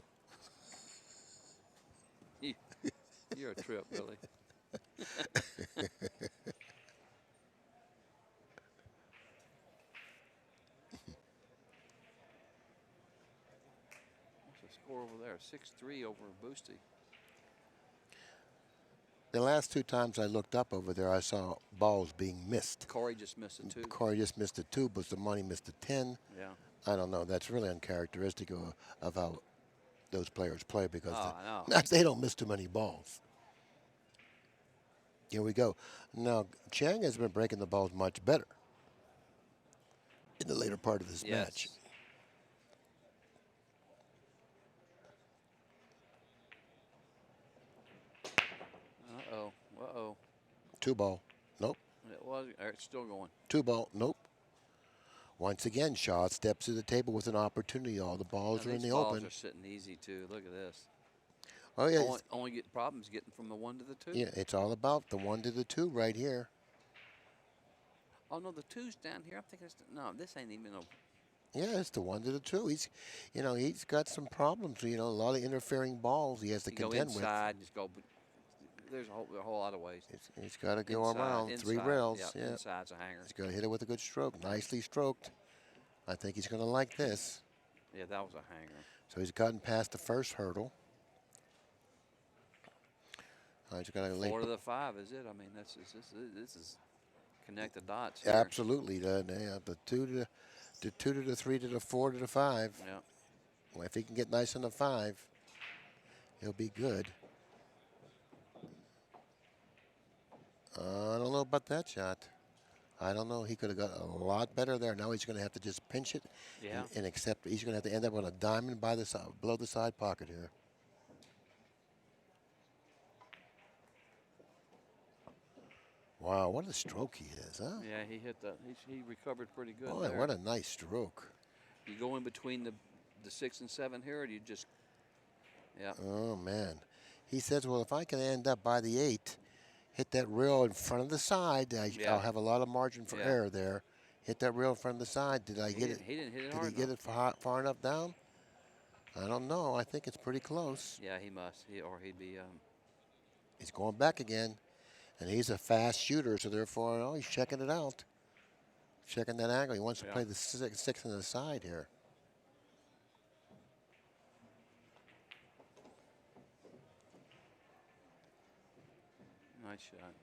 You're a trip, Billy. What's the score over there? 6-3 over Boosty. The last two times I looked up over there, I saw balls being missed. Corey just missed a 2. Corey just missed a 2, but Zamani missed a 10. Yeah. I don't know. That's really uncharacteristic of how those players play because I know. they don't miss too many balls. Here we go. Now, Cheng has been breaking the balls much better in the later part of this match. Uh-oh. Uh-oh. 2 ball. Nope. It was. It's still going. 2 ball. Nope. Once again, Shaw steps to the table with an opportunity. All the balls are in the open. These balls are sitting easy, too. Look at this. Oh, yeah. Only get problems getting from the 1 to the 2. Yeah, it's all about the 1 to the 2 right here. Oh, no, the 2's down here. I'm thinking, no, this ain't even a... Yeah, it's the 1 to the 2. He's got some problems. A lot of interfering balls he has to contend with. Go inside, just go... There's a whole lot of ways. He's got to go around. Inside, 3 rails. Yeah, Yeah. inside's a hanger. He's going to hit it with a good stroke. Nicely stroked. I think he's going to like this. Yeah, that was a hanger. So he's gotten past the first hurdle. He's got 4 to the 5, is it? I mean, this is connect the dots here. Absolutely. The 2 to the 2 to the 3 to the 4 to the 5. Yeah. Well, if he can get nice on the 5, he'll be good. I don't know about that shot. I don't know. He could have got a lot better there. Now he's going to have to just pinch it and accept it. He's going to have to end up on a diamond by the side, below the side pocket here. Wow, what a stroke he is, huh? Yeah, he hit the. He recovered pretty good. Boy, there. what a nice stroke. You go in between the 6 and 7 here, or do you just? Yeah. Oh man, he says, well, if I can end up by the 8. Hit that rail in front of the side. I'll have a lot of margin for error there. Hit that rail in front of the side. Did I get it? He didn't hit it Did hard he get it far enough down? I don't know. I think it's pretty close. Yeah, he must. Or he'd be. He's going back again, and he's a fast shooter, so therefore, he's checking it out. Checking that angle. He wants to play the 6 on the side here. Nice shot.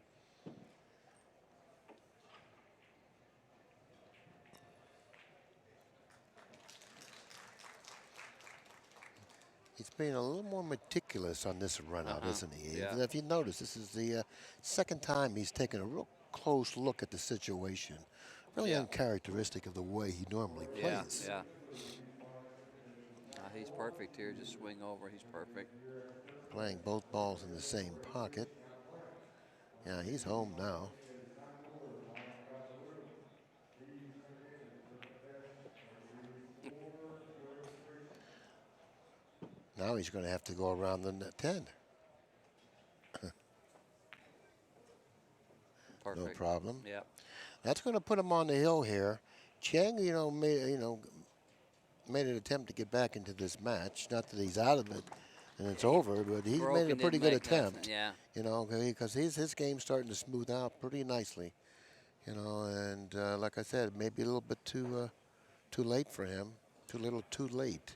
He's being a little more meticulous on this run out, isn't he? Yeah. If you notice, this is the second time he's taken a real close look at the situation. Really uncharacteristic of the way he normally plays. Yeah. He's perfect here. Just swing over. He's perfect. Playing both balls in the same pocket. Yeah, he's home now. Now he's going to have to go around the 10. Perfect. No problem. Yeah. That's going to put him on the hill here. Cheng, made an attempt to get back into this match. Not that he's out of it and it's over, but he's made a pretty good attempt. Yeah. Because his game's starting to smooth out pretty nicely. And like I said, maybe a little bit too late for him. Too late.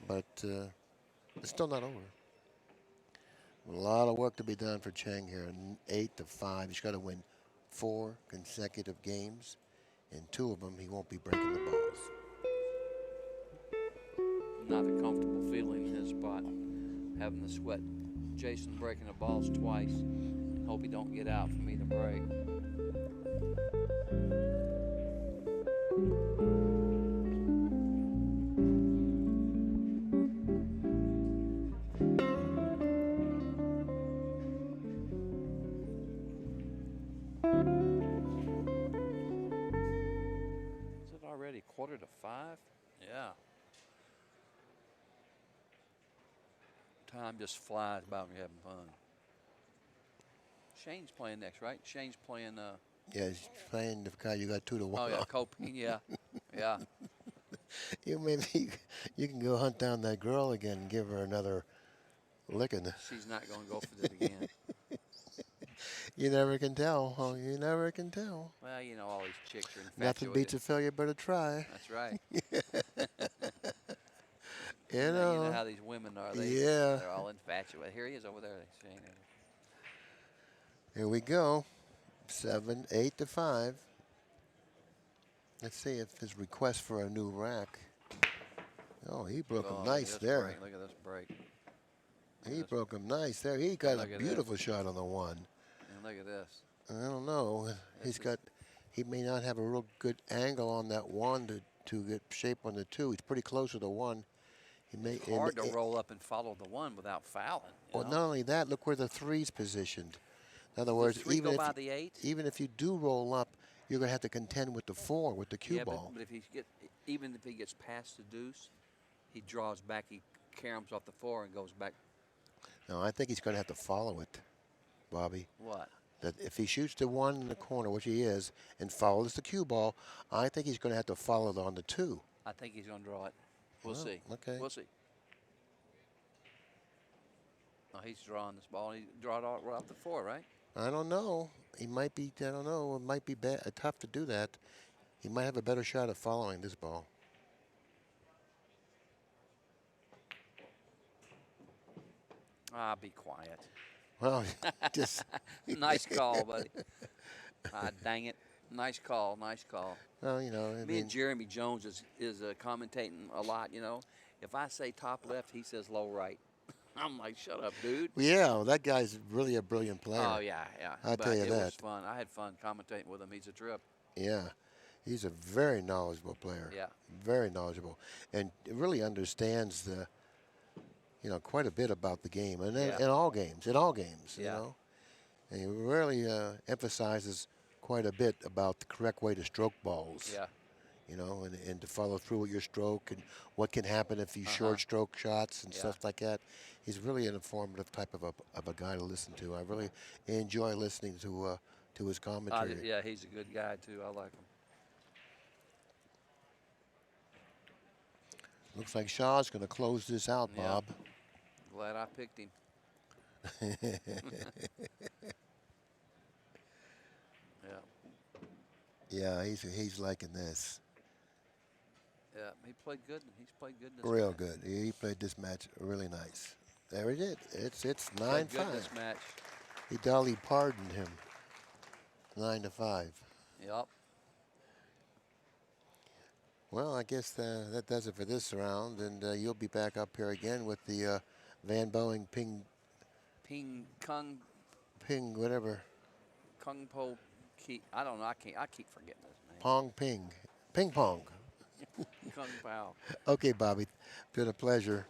But it's still not over. A lot of work to be done for Cheng here. 8 to 5. He's got to win 4 consecutive games. In 2 of them, he won't be breaking the balls. Not a comfortable feeling in his spot. having to sweat Jason breaking the balls twice. Hope he don't get out for me to break. Is it already 4:45? Yeah. Time just flies by when you're having fun. Shane's playing next, right? Shane's playing. Yeah, he's playing the guy you got 2-1 Oh yeah, on. Coping. Yeah, yeah. Maybe you can go hunt down that girl again and give her another licking. She's not going to go for it again. You never can tell. Oh, you never can tell. Well, you know, all these chicks are infatuated. Nothing beats a failure but a try. That's right. You know know. how these women are. Yeah. They're all infatuated. Here he is over there. Shane. Here we go. 8 to 5. Let's see if his request for a new rack. Oh, he broke him nice there. Break. Look at this break. He broke him nice there. He got a beautiful this. shot on the one. And look at this. I don't know. He may not have a real good angle on that one to get shape on the two. He's pretty close to the one. It's hard to roll up and follow the one without fouling. Well, not only that, look where the three's positioned. In other words, even if you do roll up, you're going to have to contend with the 4, with the cue ball. But even if he gets past the deuce, he draws back. He caroms off the 4 and goes back. No, I think he's going to have to follow it, Bobby. What? That if he shoots the 1 in the corner, which he is, and follows the cue ball, I think he's going to have to follow it on the 2. I think he's going to draw it. We'll see. Okay. We'll see. Oh, he's drawing this ball. He draw it right off the 4, right? I don't know. He might be. I don't know. It might be tough to do that. He might have a better shot at following this ball. Ah, be quiet. Well, just nice call, buddy. Ah, dang it. Nice call. Nice call. Well, you know. Me and Jeremy Jones is commentating a lot. You know, if I say top left, he says low right. I'm like, shut up, dude. Yeah, that guy's really a brilliant player. Oh yeah. I'll tell you that. It was fun. I had fun commentating with him. He's a trip. Yeah, he's a very knowledgeable player. Yeah. Very knowledgeable, and really understands quite a bit about the game, and in all games, you know, and he really emphasizes quite a bit about the correct way to stroke balls. Yeah. You know, and to follow through with your stroke and what can happen if you short stroke shots and stuff like that. He's really an informative type of a guy to listen to. I really enjoy listening to his commentary. Yeah, he's a good guy too. I like him. Looks like Shaw's going to close this out, Bob. Glad I picked him. Yeah, he's liking this. Yeah, he played good. He's played good this Real match. good. He played this match really nice. There he did. It's 9-5. Good this match. He Dolly pardoned him. 9-5. Yep. Well, I guess that does it for this round, and you'll be back up here again with the Van Boeing Ping whatever. Kung Po Key. I don't know. I keep forgetting his name. Ping pong. Kung Pao. Okay, Bobby. Been a pleasure.